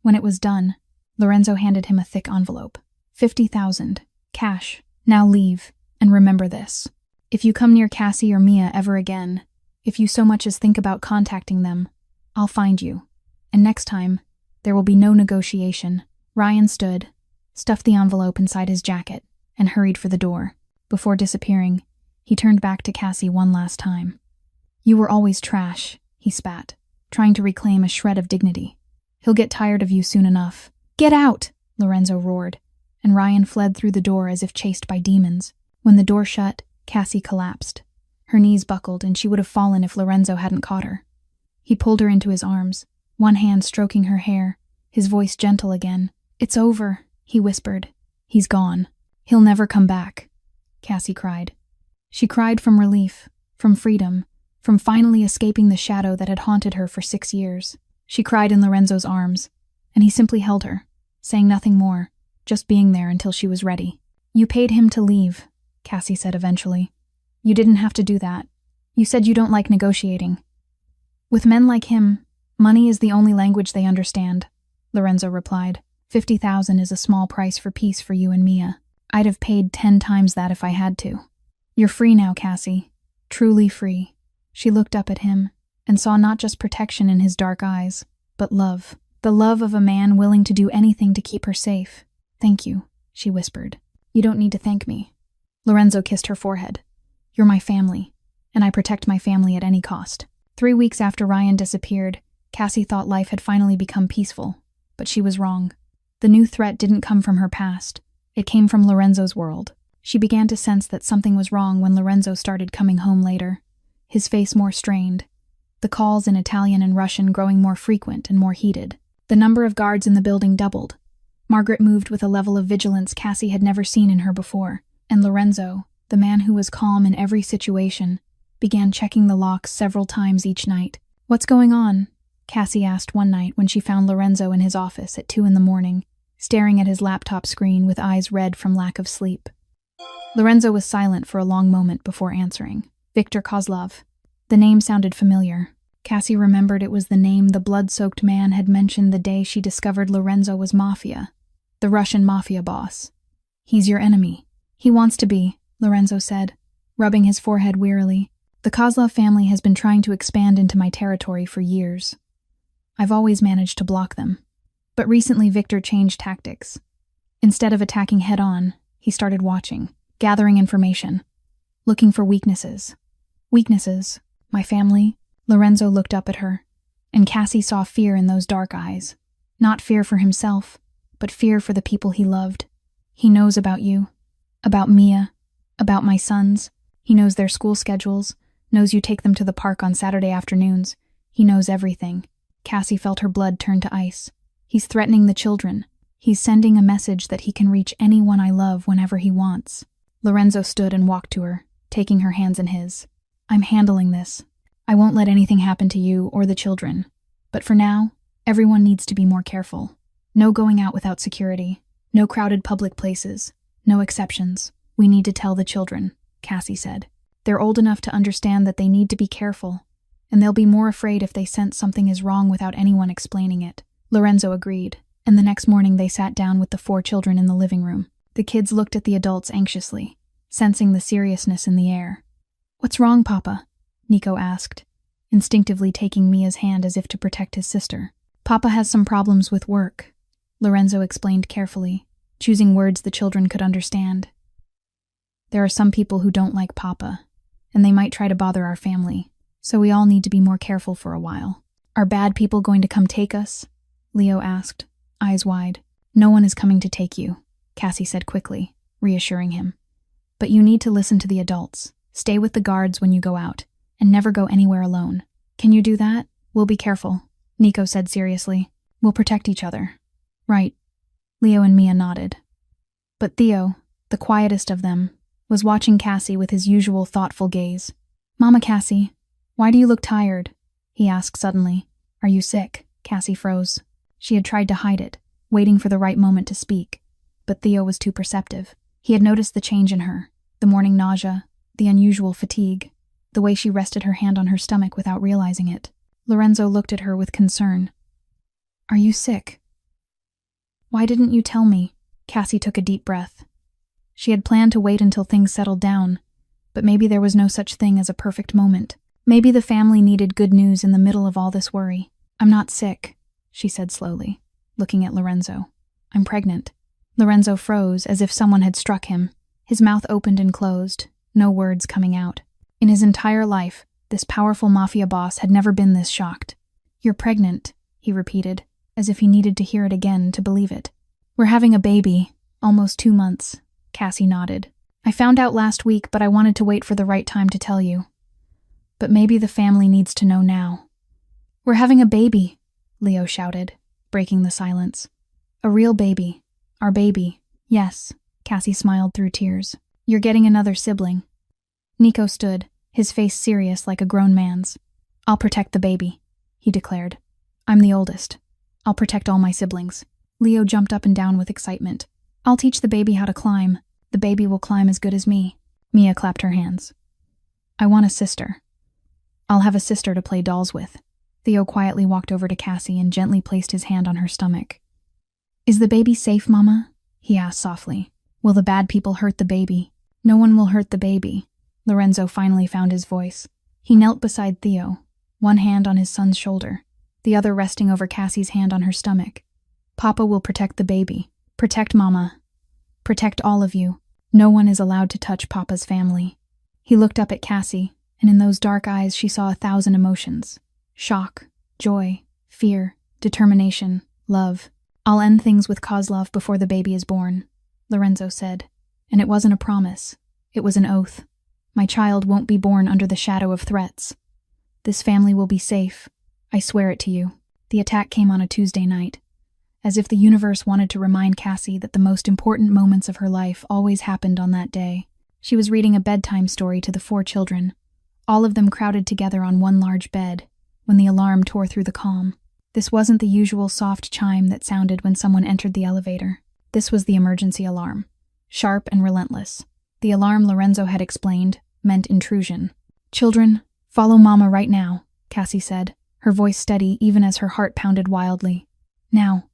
Speaker 1: When it was done, Lorenzo handed him a thick envelope. 50,000, cash. Now leave, and remember this. If you come near Cassie or Mia ever again, if you so much as think about contacting them, I'll find you. And next time, there will be no negotiation. Ryan stood, stuffed the envelope inside his jacket, and hurried for the door. Before disappearing, he turned back to Cassie one last time. You were always trash, he spat, trying to reclaim a shred of dignity. He'll get tired of you soon enough. Get out! Lorenzo roared, and Ryan fled through the door as if chased by demons. When the door shut, Cassie collapsed. Her knees buckled, and she would have fallen if Lorenzo hadn't caught her. He pulled her into his arms, one hand stroking her hair, his voice gentle again. It's over, he whispered. He's gone. He'll never come back, Cassie cried. She cried from relief, from freedom, from finally escaping the shadow that had haunted her for 6 years. She cried in Lorenzo's arms, and he simply held her, saying nothing more, just being there until she was ready. You paid him to leave, Cassie said eventually. You didn't have to do that. You said you don't like negotiating. With men like him, money is the only language they understand, Lorenzo replied. 50,000 is a small price for peace for you and Mia. I'd have paid 10 times that if I had to. You're free now, Cassie. Truly free. She looked up at him and saw not just protection in his dark eyes, but love. The love of a man willing to do anything to keep her safe. Thank you, she whispered. You don't need to thank me. Lorenzo kissed her forehead. You're my family, and I protect my family at any cost. 3 weeks after Ryan disappeared, Cassie thought life had finally become peaceful, but she was wrong. The new threat didn't come from her past. It came from Lorenzo's world. She began to sense that something was wrong when Lorenzo started coming home later, his face more strained, the calls in Italian and Russian growing more frequent and more heated. The number of guards in the building doubled. Margaret moved with a level of vigilance Cassie had never seen in her before, and Lorenzo, the man who was calm in every situation, began checking the locks several times each night. What's going on? Cassie asked one night when she found Lorenzo in his office at 2 a.m, staring at his laptop screen with eyes red from lack of sleep. Lorenzo was silent for a long moment before answering. Viktor Kozlov. The name sounded familiar. Cassie remembered it was the name the blood-soaked man had mentioned the day she discovered Lorenzo was Mafia, the Russian Mafia boss. He's your enemy. He wants to be, Lorenzo said, rubbing his forehead wearily. The Kozlov family has been trying to expand into my territory for years. I've always managed to block them. But recently Viktor changed tactics. Instead of attacking head-on, he started watching, gathering information, looking for weaknesses. Weaknesses? My family? Lorenzo looked up at her, and Cassie saw fear in those dark eyes. Not fear for himself, but fear for the people he loved. He knows about you, about Mia, about my sons. He knows their school schedules, knows you take them to the park on Saturday afternoons. He knows everything. Cassie felt her blood turn to ice. He's threatening the children. He's sending a message that he can reach anyone I love whenever he wants. Lorenzo stood and walked to her, taking her hands in his. I'm handling this. I won't let anything happen to you or the children. But for now, everyone needs to be more careful. No going out without security. No crowded public places. No exceptions. We need to tell the children, Cassie said. They're old enough to understand that they need to be careful, and they'll be more afraid if they sense something is wrong without anyone explaining it. Lorenzo agreed, and the next morning they sat down with the 4 children in the living room. The kids looked at the adults anxiously, sensing the seriousness in the air. What's wrong, Papa? Nico asked, instinctively taking Mia's hand as if to protect his sister. Papa has some problems with work, Lorenzo explained carefully, choosing words the children could understand. There are some people who don't like Papa, and they might try to bother our family, so we all need to be more careful for a while. Are bad people going to come take us? Leo asked, eyes wide. No one is coming to take you, Cassie said quickly, reassuring him. But you need to listen to the adults. Stay with the guards when you go out, and never go anywhere alone. Can you do that? We'll be careful, Nico said seriously. We'll protect each other. Right. Leo and Mia nodded. But Theo, the quietest of them, was watching Cassie with his usual thoughtful gaze. Mama Cassie, why do you look tired? He asked suddenly. Are you sick? Cassie froze. She had tried to hide it, waiting for the right moment to speak. But Theo was too perceptive. He had noticed the change in her, the morning nausea, the unusual fatigue, the way she rested her hand on her stomach without realizing it. Lorenzo looked at her with concern. Are you sick? Why didn't you tell me? Cassie took a deep breath. She had planned to wait until things settled down, but maybe there was no such thing as a perfect moment. Maybe the family needed good news in the middle of all this worry. I'm not sick, she said slowly, looking at Lorenzo. I'm pregnant. Lorenzo froze as if someone had struck him. His mouth opened and closed, no words coming out. In his entire life, this powerful mafia boss had never been this shocked. You're pregnant, he repeated, as if he needed to hear it again to believe it. We're having a baby, almost 2 months. Cassie nodded. I found out last week, but I wanted to wait for the right time to tell you. But maybe the family needs to know now. We're having a baby, Leo shouted, breaking the silence. A real baby. Our baby. Yes, Cassie smiled through tears. You're getting another sibling. Nico stood, his face serious like a grown man's. I'll protect the baby, he declared. I'm the oldest. I'll protect all my siblings. Leo jumped up and down with excitement. I'll teach the baby how to climb. The baby will climb as good as me. Mia clapped her hands. I want a sister. I'll have a sister to play dolls with. Theo quietly walked over to Cassie and gently placed his hand on her stomach. Is the baby safe, Mama? He asked softly. Will the bad people hurt the baby? No one will hurt the baby. Lorenzo finally found his voice. He knelt beside Theo, one hand on his son's shoulder, the other resting over Cassie's hand on her stomach. Papa will protect the baby. Protect Mama. Protect all of you. No one is allowed to touch Papa's family. He looked up at Cassie, and in those dark eyes she saw 1,000 emotions. Shock, joy, fear, determination, love. I'll end things with Kozlov before the baby is born, Lorenzo said. And it wasn't a promise. It was an oath. My child won't be born under the shadow of threats. This family will be safe. I swear it to you. The attack came on a Tuesday night. As if the universe wanted to remind Cassie that the most important moments of her life always happened on that day. She was reading a bedtime story to the 4 children, all of them crowded together on one large bed, when the alarm tore through the calm. This wasn't the usual soft chime that sounded when someone entered the elevator. This was the emergency alarm, sharp and relentless. The alarm, Lorenzo had explained, meant intrusion. Children, follow Mama right now, Cassie said, her voice steady even as her heart pounded wildly. Now.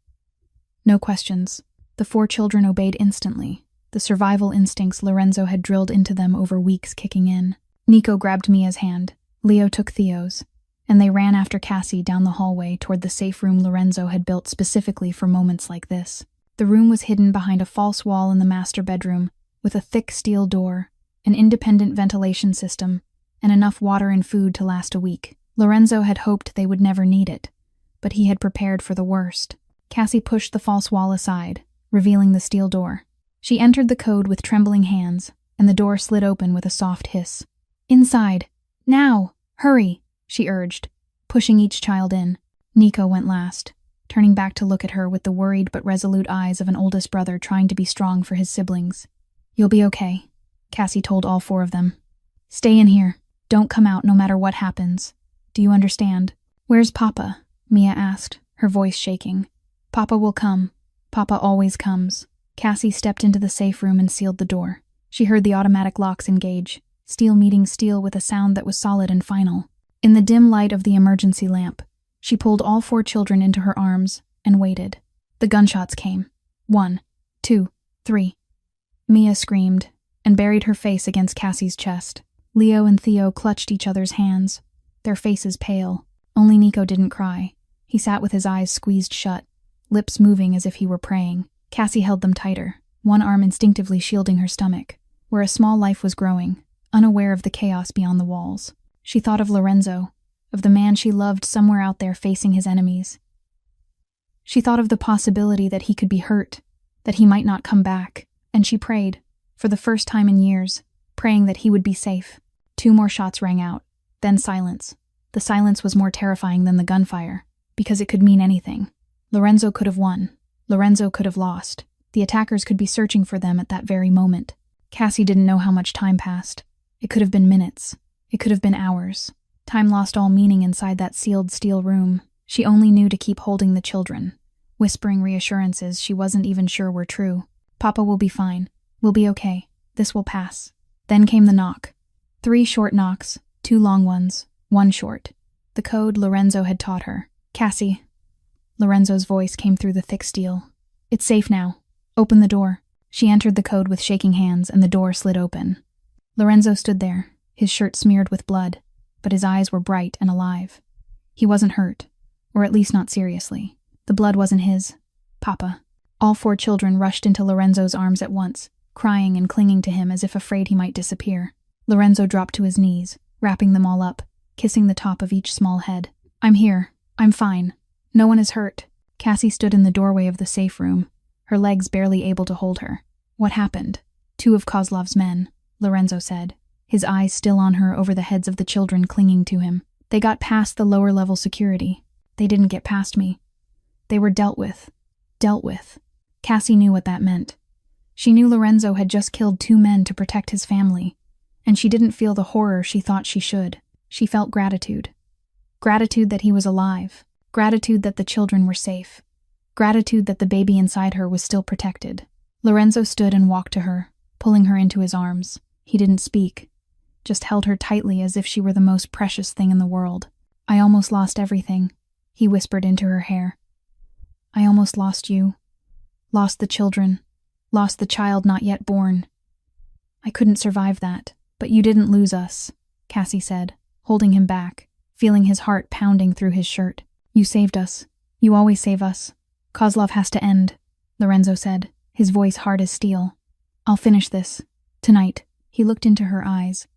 Speaker 1: No questions. The 4 children obeyed instantly, the survival instincts Lorenzo had drilled into them over weeks kicking in. Nico grabbed Mia's hand. Leo took Theo's, and they ran after Cassie down the hallway toward the safe room Lorenzo had built specifically for moments like this. The room was hidden behind a false wall in the master bedroom, with a thick steel door, an independent ventilation system, and enough water and food to last a week. Lorenzo had hoped they would never need it, but he had prepared for the worst. Cassie pushed the false wall aside, revealing the steel door. She entered the code with trembling hands, and the door slid open with a soft hiss. Inside! Now! Hurry! She urged, pushing each child in. Nico went last, turning back to look at her with the worried but resolute eyes of an oldest brother trying to be strong for his siblings. You'll be okay, Cassie told all 4 of them. Stay in here. Don't come out no matter what happens. Do you understand? Where's Papa? Mia asked, her voice shaking. Papa will come. Papa always comes. Cassie stepped into the safe room and sealed the door. She heard the automatic locks engage, steel meeting steel with a sound that was solid and final. In the dim light of the emergency lamp, she pulled all 4 children into her arms and waited. The gunshots came. 1, 2, 3. Mia screamed and buried her face against Cassie's chest. Leo and Theo clutched each other's hands, their faces pale. Only Nico didn't cry. He sat with his eyes squeezed shut, lips moving as if he were praying. Cassie held them tighter, one arm instinctively shielding her stomach, where a small life was growing, unaware of the chaos beyond the walls. She thought of Lorenzo, of the man she loved somewhere out there facing his enemies. She thought of the possibility that he could be hurt, that he might not come back, and she prayed, for the first time in years, praying that he would be safe. 2 more shots rang out, then silence. The silence was more terrifying than the gunfire, because it could mean anything. Lorenzo could have won. Lorenzo could have lost. The attackers could be searching for them at that very moment. Cassie didn't know how much time passed. It could have been minutes. It could have been hours. Time lost all meaning inside that sealed steel room. She only knew to keep holding the children, whispering reassurances she wasn't even sure were true. Papa will be fine. We'll be okay. This will pass. Then came the knock. 3 short knocks, 2 long ones, 1 short. The code Lorenzo had taught her. Cassie. Lorenzo's voice came through the thick steel. It's safe now. Open the door. She entered the code with shaking hands, and the door slid open. Lorenzo stood there, his shirt smeared with blood, but his eyes were bright and alive. He wasn't hurt, or at least not seriously. The blood wasn't his. Papa. All 4 children rushed into Lorenzo's arms at once, crying and clinging to him as if afraid he might disappear. Lorenzo dropped to his knees, wrapping them all up, kissing the top of each small head. I'm here. I'm fine. No one is hurt. Cassie stood in the doorway of the safe room, her legs barely able to hold her. What happened? 2 of Kozlov's men, Lorenzo said, his eyes still on her over the heads of the children clinging to him. They got past the lower-level security. They didn't get past me. They were dealt with. Dealt with. Cassie knew what that meant. She knew Lorenzo had just killed 2 men to protect his family, and she didn't feel the horror she thought she should. She felt gratitude. Gratitude that he was alive. Gratitude that the children were safe. Gratitude that the baby inside her was still protected. Lorenzo stood and walked to her, pulling her into his arms. He didn't speak, just held her tightly as if she were the most precious thing in the world. I almost lost everything, he whispered into her hair. I almost lost you. Lost the children. Lost the child not yet born. I couldn't survive that, but you didn't lose us, Cassie said, holding him back, feeling his heart pounding through his shirt. You saved us. You always save us. Kozlov has to end, Lorenzo said, his voice hard as steel. I'll finish this. Tonight. He looked into her eyes,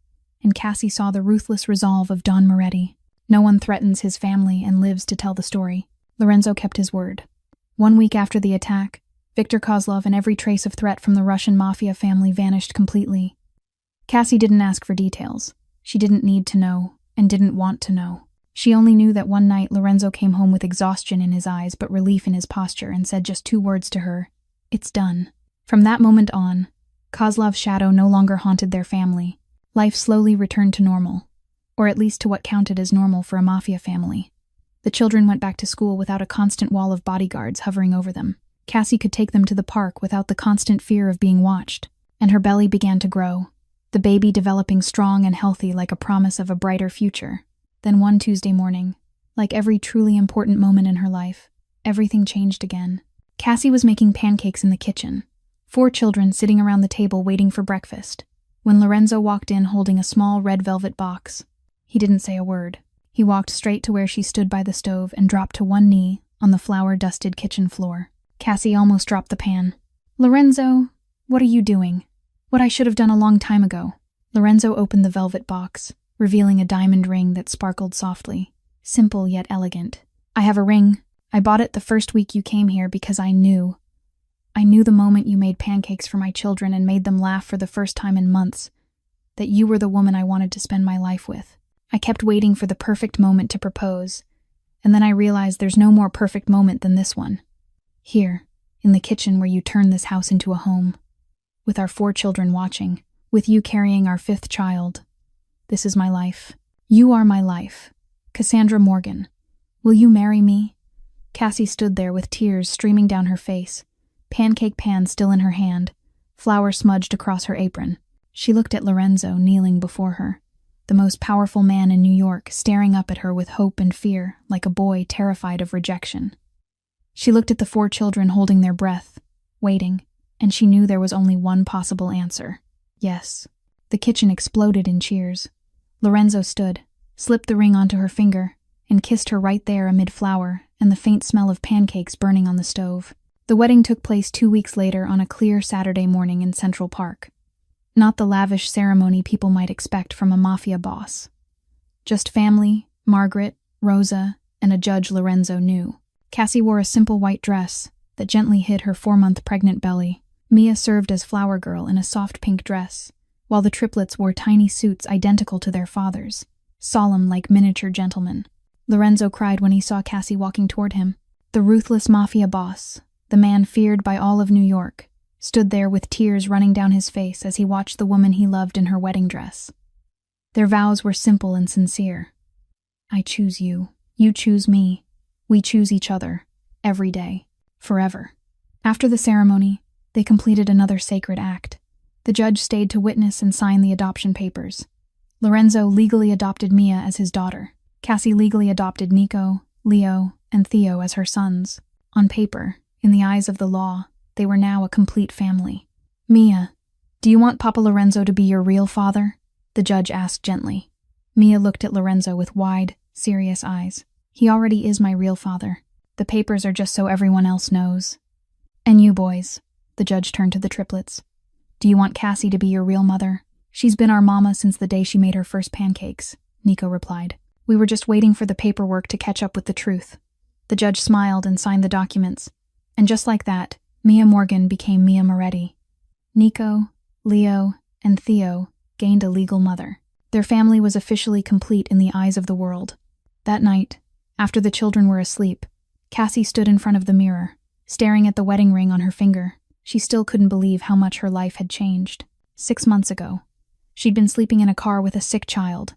Speaker 1: and Cassie saw the ruthless resolve of Don Moretti. No one threatens his family and lives to tell the story. Lorenzo kept his word. 1 week after the attack, Viktor Kozlov and every trace of threat from the Russian Mafia family vanished completely. Cassie didn't ask for details. She didn't need to know, and didn't want to know. She only knew that one night Lorenzo came home with exhaustion in his eyes but relief in his posture and said just 2 words to her. It's done. From that moment on, Kozlov's shadow no longer haunted their family. Life slowly returned to normal, or at least to what counted as normal for a Mafia family. The children went back to school without a constant wall of bodyguards hovering over them. Cassie could take them to the park without the constant fear of being watched, and her belly began to grow, the baby developing strong and healthy like a promise of a brighter future. Then one Tuesday morning, like every truly important moment in her life, everything changed again. Cassie was making pancakes in the kitchen, 4 children sitting around the table waiting for breakfast, when Lorenzo walked in holding a small red velvet box. He didn't say a word. He walked straight to where she stood by the stove and dropped to one knee on the flour-dusted kitchen floor. Cassie almost dropped the pan. Lorenzo, what are you doing? What I should have done a long time ago. Lorenzo opened the velvet box, revealing a diamond ring that sparkled softly, simple yet elegant. I have a ring. I bought it the first week you came here because I knew the moment you made pancakes for my children and made them laugh for the first time in months, that you were the woman I wanted to spend my life with. I kept waiting for the perfect moment to propose, and then I realized there's no more perfect moment than this one. Here, in the kitchen where you turned this house into a home, with our 4 children watching, with you carrying our 5th child. This is my life. You are my life. Cassandra Morgan. Will you marry me? Cassie stood there with tears streaming down her face, pancake pan still in her hand, flour smudged across her apron. She looked at Lorenzo kneeling before her, the most powerful man in New York, staring up at her with hope and fear, like a boy terrified of rejection. She looked at the 4 children holding their breath, waiting, and she knew there was only one possible answer. Yes. The kitchen exploded in cheers. Lorenzo stood, slipped the ring onto her finger, and kissed her right there amid flour and the faint smell of pancakes burning on the stove. The wedding took place 2 weeks later on a clear Saturday morning in Central Park. Not the lavish ceremony people might expect from a Mafia boss. Just family, Margaret, Rosa, and a judge Lorenzo knew. Cassie wore a simple white dress that gently hid her 4-month pregnant belly. Mia served as flower girl in a soft pink dress, while the triplets wore tiny suits identical to their fathers, solemn like miniature gentlemen. Lorenzo cried when he saw Cassie walking toward him. The ruthless Mafia boss, the man feared by all of New York, stood there with tears running down his face as he watched the woman he loved in her wedding dress. Their vows were simple and sincere. I choose you. You choose me. We choose each other. Every day. Forever. After the ceremony, they completed another sacred act. The judge stayed to witness and sign the adoption papers. Lorenzo legally adopted Mia as his daughter. Cassie legally adopted Nico, Leo, and Theo as her sons. On paper, in the eyes of the law, they were now a complete family. Mia, do you want Papa Lorenzo to be your real father? The judge asked gently. Mia looked at Lorenzo with wide, serious eyes. He already is my real father. The papers are just so everyone else knows. And you boys, the judge turned to the triplets. Do you want Cassie to be your real mother? She's been our mama since the day she made her first pancakes, Nico replied. We were just waiting for the paperwork to catch up with the truth. The judge smiled and signed the documents. And just like that, Mia Morgan became Mia Moretti. Nico, Leo, and Theo gained a legal mother. Their family was officially complete in the eyes of the world. That night, after the children were asleep, Cassie stood in front of the mirror, staring at the wedding ring on her finger. She still couldn't believe how much her life had changed. 6 months ago, she'd been sleeping in a car with a sick child.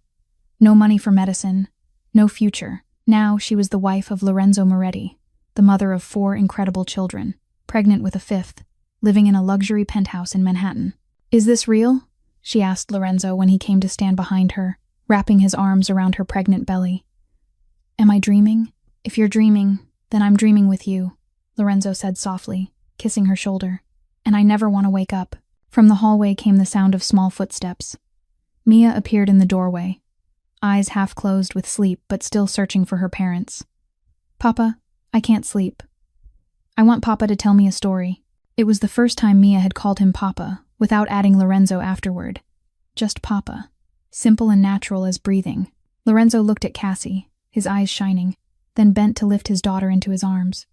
Speaker 1: No money for medicine, no future. Now she was the wife of Lorenzo Moretti, the mother of 4 incredible children, pregnant with a 5th, living in a luxury penthouse in Manhattan. Is this real? She asked Lorenzo when he came to stand behind her, wrapping his arms around her pregnant belly. Am I dreaming? If you're dreaming, then I'm dreaming with you, Lorenzo said softly, kissing her shoulder. And I never want to wake up. From the hallway came the sound of small footsteps. Mia appeared in the doorway, eyes half closed with sleep but still searching for her parents. Papa, I can't sleep. I want Papa to tell me a story. It was the first time Mia had called him Papa, without adding Lorenzo afterward. Just Papa. Simple and natural as breathing. Lorenzo looked at Cassie, his eyes shining, then bent to lift his daughter into his arms.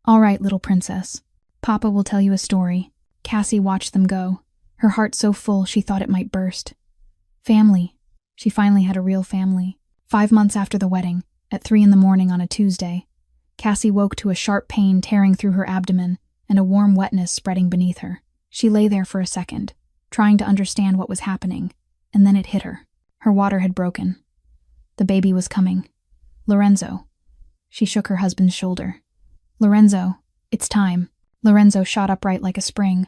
Speaker 1: All right, little princess. Papa will tell you a story. Cassie watched them go, her heart so full she thought it might burst. Family. She finally had a real family. 5 months after the wedding, at 3 in the morning on a Tuesday, Cassie woke to a sharp pain tearing through her abdomen and a warm wetness spreading beneath her. She lay there for a second, trying to understand what was happening, and then it hit her. Her water had broken. The baby was coming. Lorenzo. She shook her husband's shoulder. Lorenzo, it's time. Lorenzo shot upright like a spring,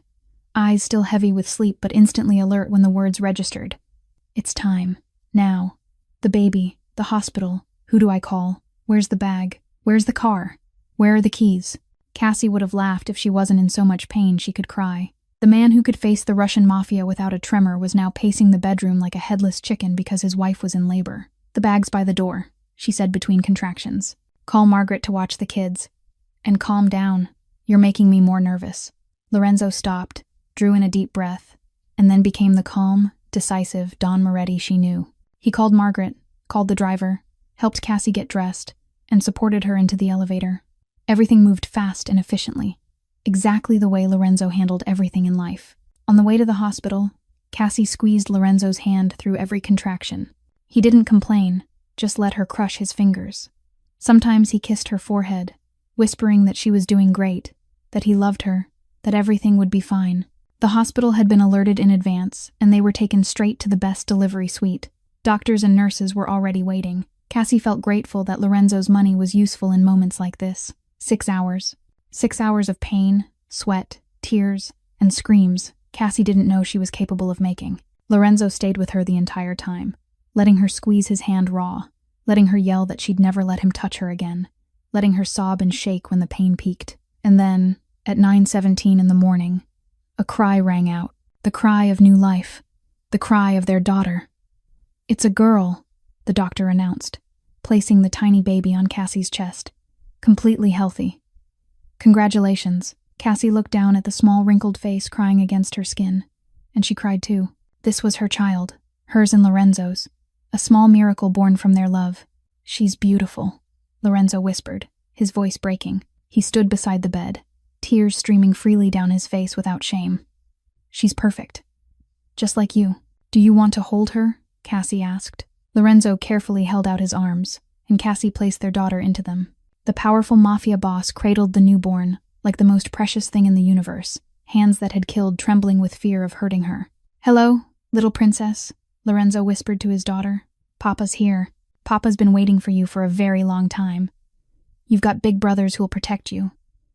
Speaker 1: eyes still heavy with sleep but instantly alert when the words registered. It's time. Now. The baby. The hospital. Who do I call? Where's the bag? Where's the car? Where are the keys? Cassie would have laughed if she wasn't in so much pain she could cry. The man who could face the Russian mafia without a tremor was now pacing the bedroom like a headless chicken because his wife was in labor. The bag's by the door, she said between contractions. Call Margaret to watch the kids. And calm down. You're making me more nervous. Lorenzo stopped, drew in a deep breath, and then became the calm, decisive Don Moretti she knew. He called Margaret, called the driver, helped Cassie get dressed, and supported her into the elevator. Everything moved fast and efficiently, exactly the way Lorenzo handled everything in life. On the way to the hospital, Cassie squeezed Lorenzo's hand through every contraction. He didn't complain, just let her crush his fingers. Sometimes he kissed her forehead, whispering that she was doing great, that he loved her, that everything would be fine. The hospital had been alerted in advance, and they were taken straight to the best delivery suite. Doctors and nurses were already waiting. Cassie felt grateful that Lorenzo's money was useful in moments like this. 6 hours. 6 hours of pain, sweat, tears, and screams Cassie didn't know she was capable of making. Lorenzo stayed with her the entire time, letting her squeeze his hand raw, letting her yell that she'd never let him touch her again, letting her sob and shake when the pain peaked. And then, at 9:17 in the morning, a cry rang out, the cry of new life, the cry of their daughter. "It's a girl," the doctor announced, placing the tiny baby on Cassie's chest, completely healthy. "Congratulations." Cassie looked down at the small wrinkled face crying against her skin, and she cried too. This was her child, hers and Lorenzo's, a small miracle born from their love. "She's beautiful," Lorenzo whispered, his voice breaking. He stood beside the bed, tears streaming freely down his face without shame. "She's perfect. Just like you." "Do you want to hold her?" Cassie asked. Lorenzo carefully held out his arms, and Cassie placed their daughter into them. The powerful Mafia boss cradled the newborn, like the most precious thing in the universe, hands that had killed trembling with fear of hurting her. "Hello, little princess," Lorenzo whispered to his daughter. "Papa's here. Papa's been waiting for you for a very long time. You've got big brothers who'll protect you,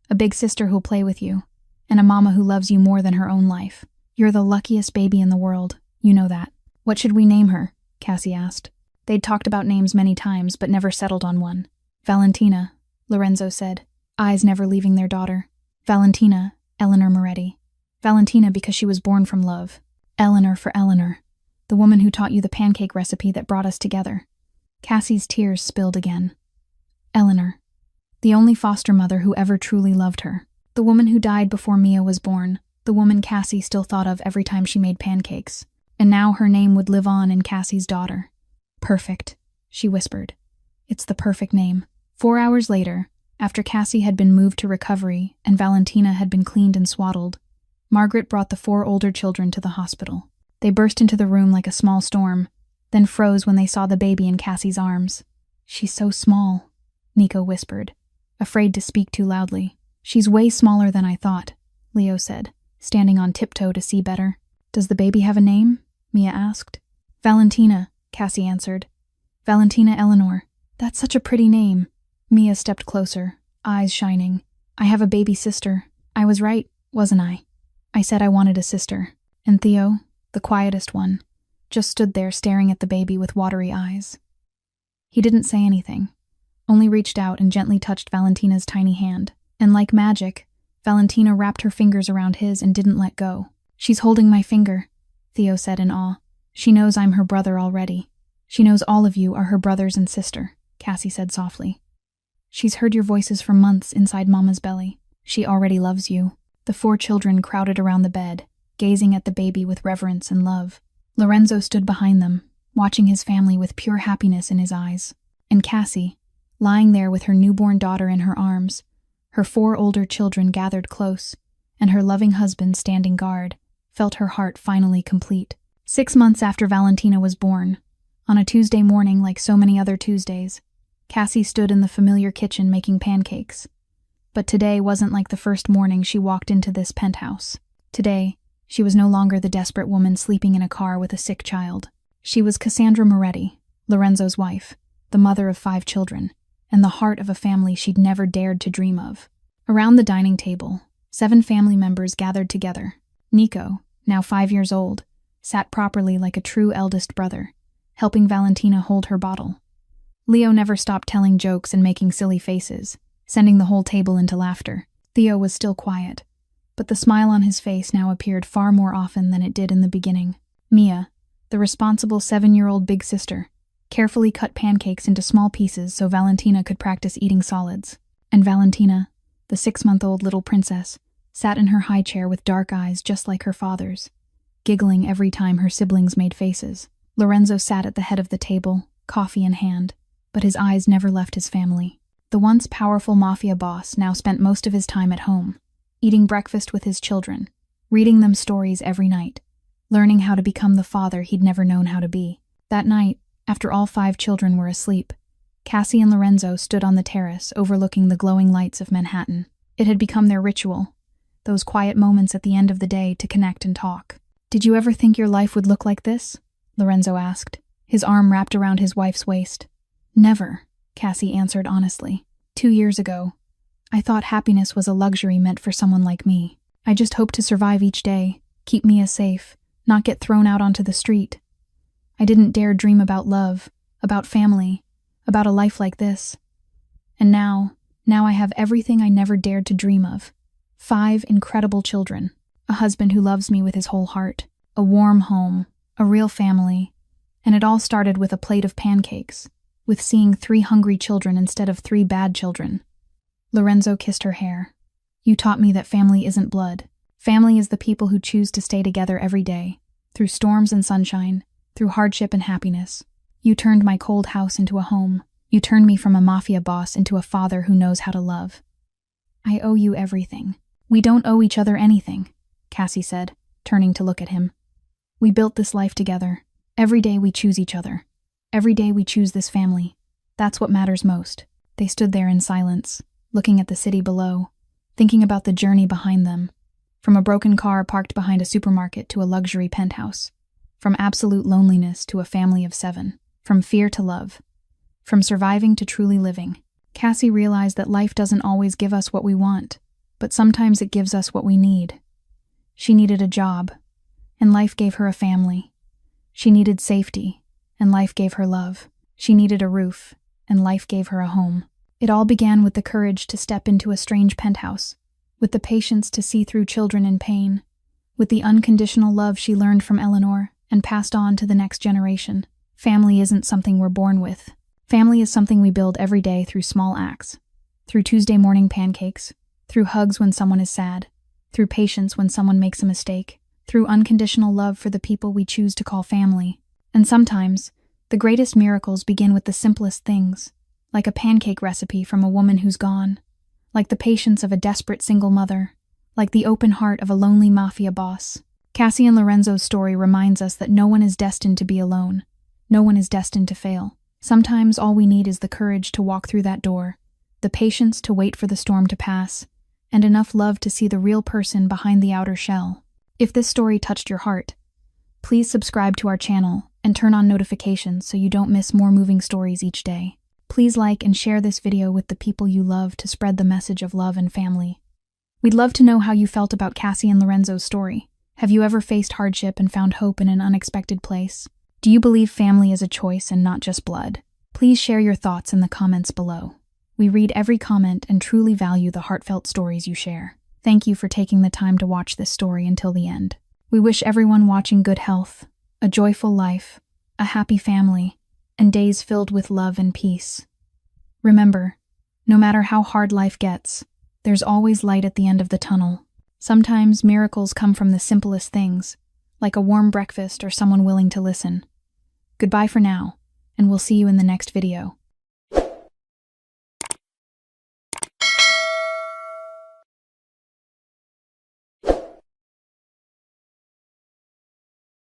Speaker 1: a big sister who'll play with you, and a mama who loves you more than her own life. You're the luckiest baby in the world, you know that." "What should we name her?" Cassie asked. They'd talked about names many times, but never settled on one. "Valentina," Lorenzo said, eyes never leaving their daughter. "Valentina, Eleanor Moretti. Valentina because she was born from love. Eleanor for Eleanor, the woman who taught you the pancake recipe that brought us together." Cassie's tears spilled again. Eleanor, the only foster mother who ever truly loved her. The woman who died before Mia was born, the woman Cassie still thought of every time she made pancakes. And now her name would live on in Cassie's daughter. "Perfect," she whispered. "It's the perfect name." 4 hours later, after Cassie had been moved to recovery and Valentina had been cleaned and swaddled, Margaret brought the 4 older children to the hospital. They burst into the room like a small storm, then froze when they saw the baby in Cassie's arms. "She's so small," Nico whispered, afraid to speak too loudly. "She's way smaller than I thought," Leo said, standing on tiptoe to see better. "Does the baby have a name?" Mia asked. "Valentina," Cassie answered. "Valentina Eleanor. That's such a pretty name." Mia stepped closer, eyes shining. "I have a baby sister. I was right, wasn't I? I said I wanted a sister." And Theo, the quietest one, just stood there staring at the baby with watery eyes. He didn't say anything, only reached out and gently touched Valentina's tiny hand. And like magic, Valentina wrapped her fingers around his and didn't let go. "She's holding my finger," Theo said in awe. "She knows I'm her brother already. She knows all of you are her brothers and sister," Cassie said softly. "She's heard your voices for months inside Mama's belly. She already loves you." The 4 children crowded around the bed, gazing at the baby with reverence and love. Lorenzo stood behind them, watching his family with pure happiness in his eyes. And Cassie, lying there with her newborn daughter in her arms, her 4 older children gathered close, and her loving husband standing guard, felt her heart finally complete. 6 months after Valentina was born, on a Tuesday morning like so many other Tuesdays, Cassie stood in the familiar kitchen making pancakes. But today wasn't like the first morning she walked into this penthouse. Today, she was no longer the desperate woman sleeping in a car with a sick child. She was Cassandra Moretti, Lorenzo's wife, the mother of 5 children, and the heart of a family she'd never dared to dream of. Around the dining table, 7 family members gathered together. Nico, now 5 years old, sat properly like a true eldest brother, helping Valentina hold her bottle. Leo never stopped telling jokes and making silly faces, sending the whole table into laughter. Theo was still quiet, but the smile on his face now appeared far more often than it did in the beginning. Mia, the responsible 7-year-old big sister, carefully cut pancakes into small pieces so Valentina could practice eating solids. And Valentina, the 6-month-old little princess, sat in her high chair with dark eyes just like her father's, giggling every time her siblings made faces. Lorenzo sat at the head of the table, coffee in hand, but his eyes never left his family. The once powerful Mafia boss now spent most of his time at home, eating breakfast with his children, reading them stories every night, learning how to become the father he'd never known how to be. That night, after all 5 children were asleep, Cassie and Lorenzo stood on the terrace overlooking the glowing lights of Manhattan. It had become their ritual, those quiet moments at the end of the day to connect and talk. "Did you ever think your life would look like this?" Lorenzo asked, his arm wrapped around his wife's waist. Never, Cassie answered honestly. 2 years ago, I thought happiness was a luxury meant for someone like me. I just hoped to survive each day, keep Mia safe, not get thrown out onto the street. I didn't dare dream about love, about family, about a life like this. And now I have everything I never dared to dream of. 5 incredible children, a husband who loves me with his whole heart, a warm home, a real family, and it all started with a plate of pancakes, with seeing 3 hungry children instead of 3 bad children. Lorenzo kissed her hair. You taught me that family isn't blood. Family is the people who choose to stay together every day, through storms and sunshine, through hardship and happiness. You turned my cold house into a home. You turned me from a mafia boss into a father who knows how to love. I owe you everything. We don't owe each other anything, Cassie said, turning to look at him. We built this life together. Every day we choose each other. Every day we choose this family. That's what matters most. They stood there in silence, looking at the city below, thinking about the journey behind them. From a broken car parked behind a supermarket to a luxury penthouse. From absolute loneliness to a family of 7. From fear to love. From surviving to truly living. Cassie realized that life doesn't always give us what we want, but sometimes it gives us what we need. She needed a job, and life gave her a family. She needed safety, and life gave her love. She needed a roof, and life gave her a home. It all began with the courage to step into a strange penthouse, with the patience to see through children in pain, with the unconditional love she learned from Eleanor and passed on to the next generation. Family isn't something we're born with. Family is something we build every day through small acts, through Tuesday morning pancakes, through hugs when someone is sad, through patience when someone makes a mistake, through unconditional love for the people we choose to call family. And sometimes, the greatest miracles begin with the simplest things, like a pancake recipe from a woman who's gone, like the patience of a desperate single mother, like the open heart of a lonely mafia boss. Cassie and Lorenzo's story reminds us that no one is destined to be alone. No one is destined to fail. Sometimes all we need is the courage to walk through that door, the patience to wait for the storm to pass, and enough love to see the real person behind the outer shell. If this story touched your heart, please subscribe to our channel and turn on notifications so you don't miss more moving stories each day. Please like and share this video with the people you love to spread the message of love and family. We'd love to know how you felt about Cassie and Lorenzo's story. Have you ever faced hardship and found hope in an unexpected place? Do you believe family is a choice and not just blood? Please share your thoughts in the comments below. We read every comment and truly value the heartfelt stories you share. Thank you for taking the time to watch this story until the end. We wish everyone watching good health, a joyful life, a happy family, and days filled with love and peace. Remember, no matter how hard life gets, there's always light at the end of the tunnel. Sometimes miracles come from the simplest things, like a warm breakfast or someone willing to listen. Goodbye for now, and we'll see you in the next video.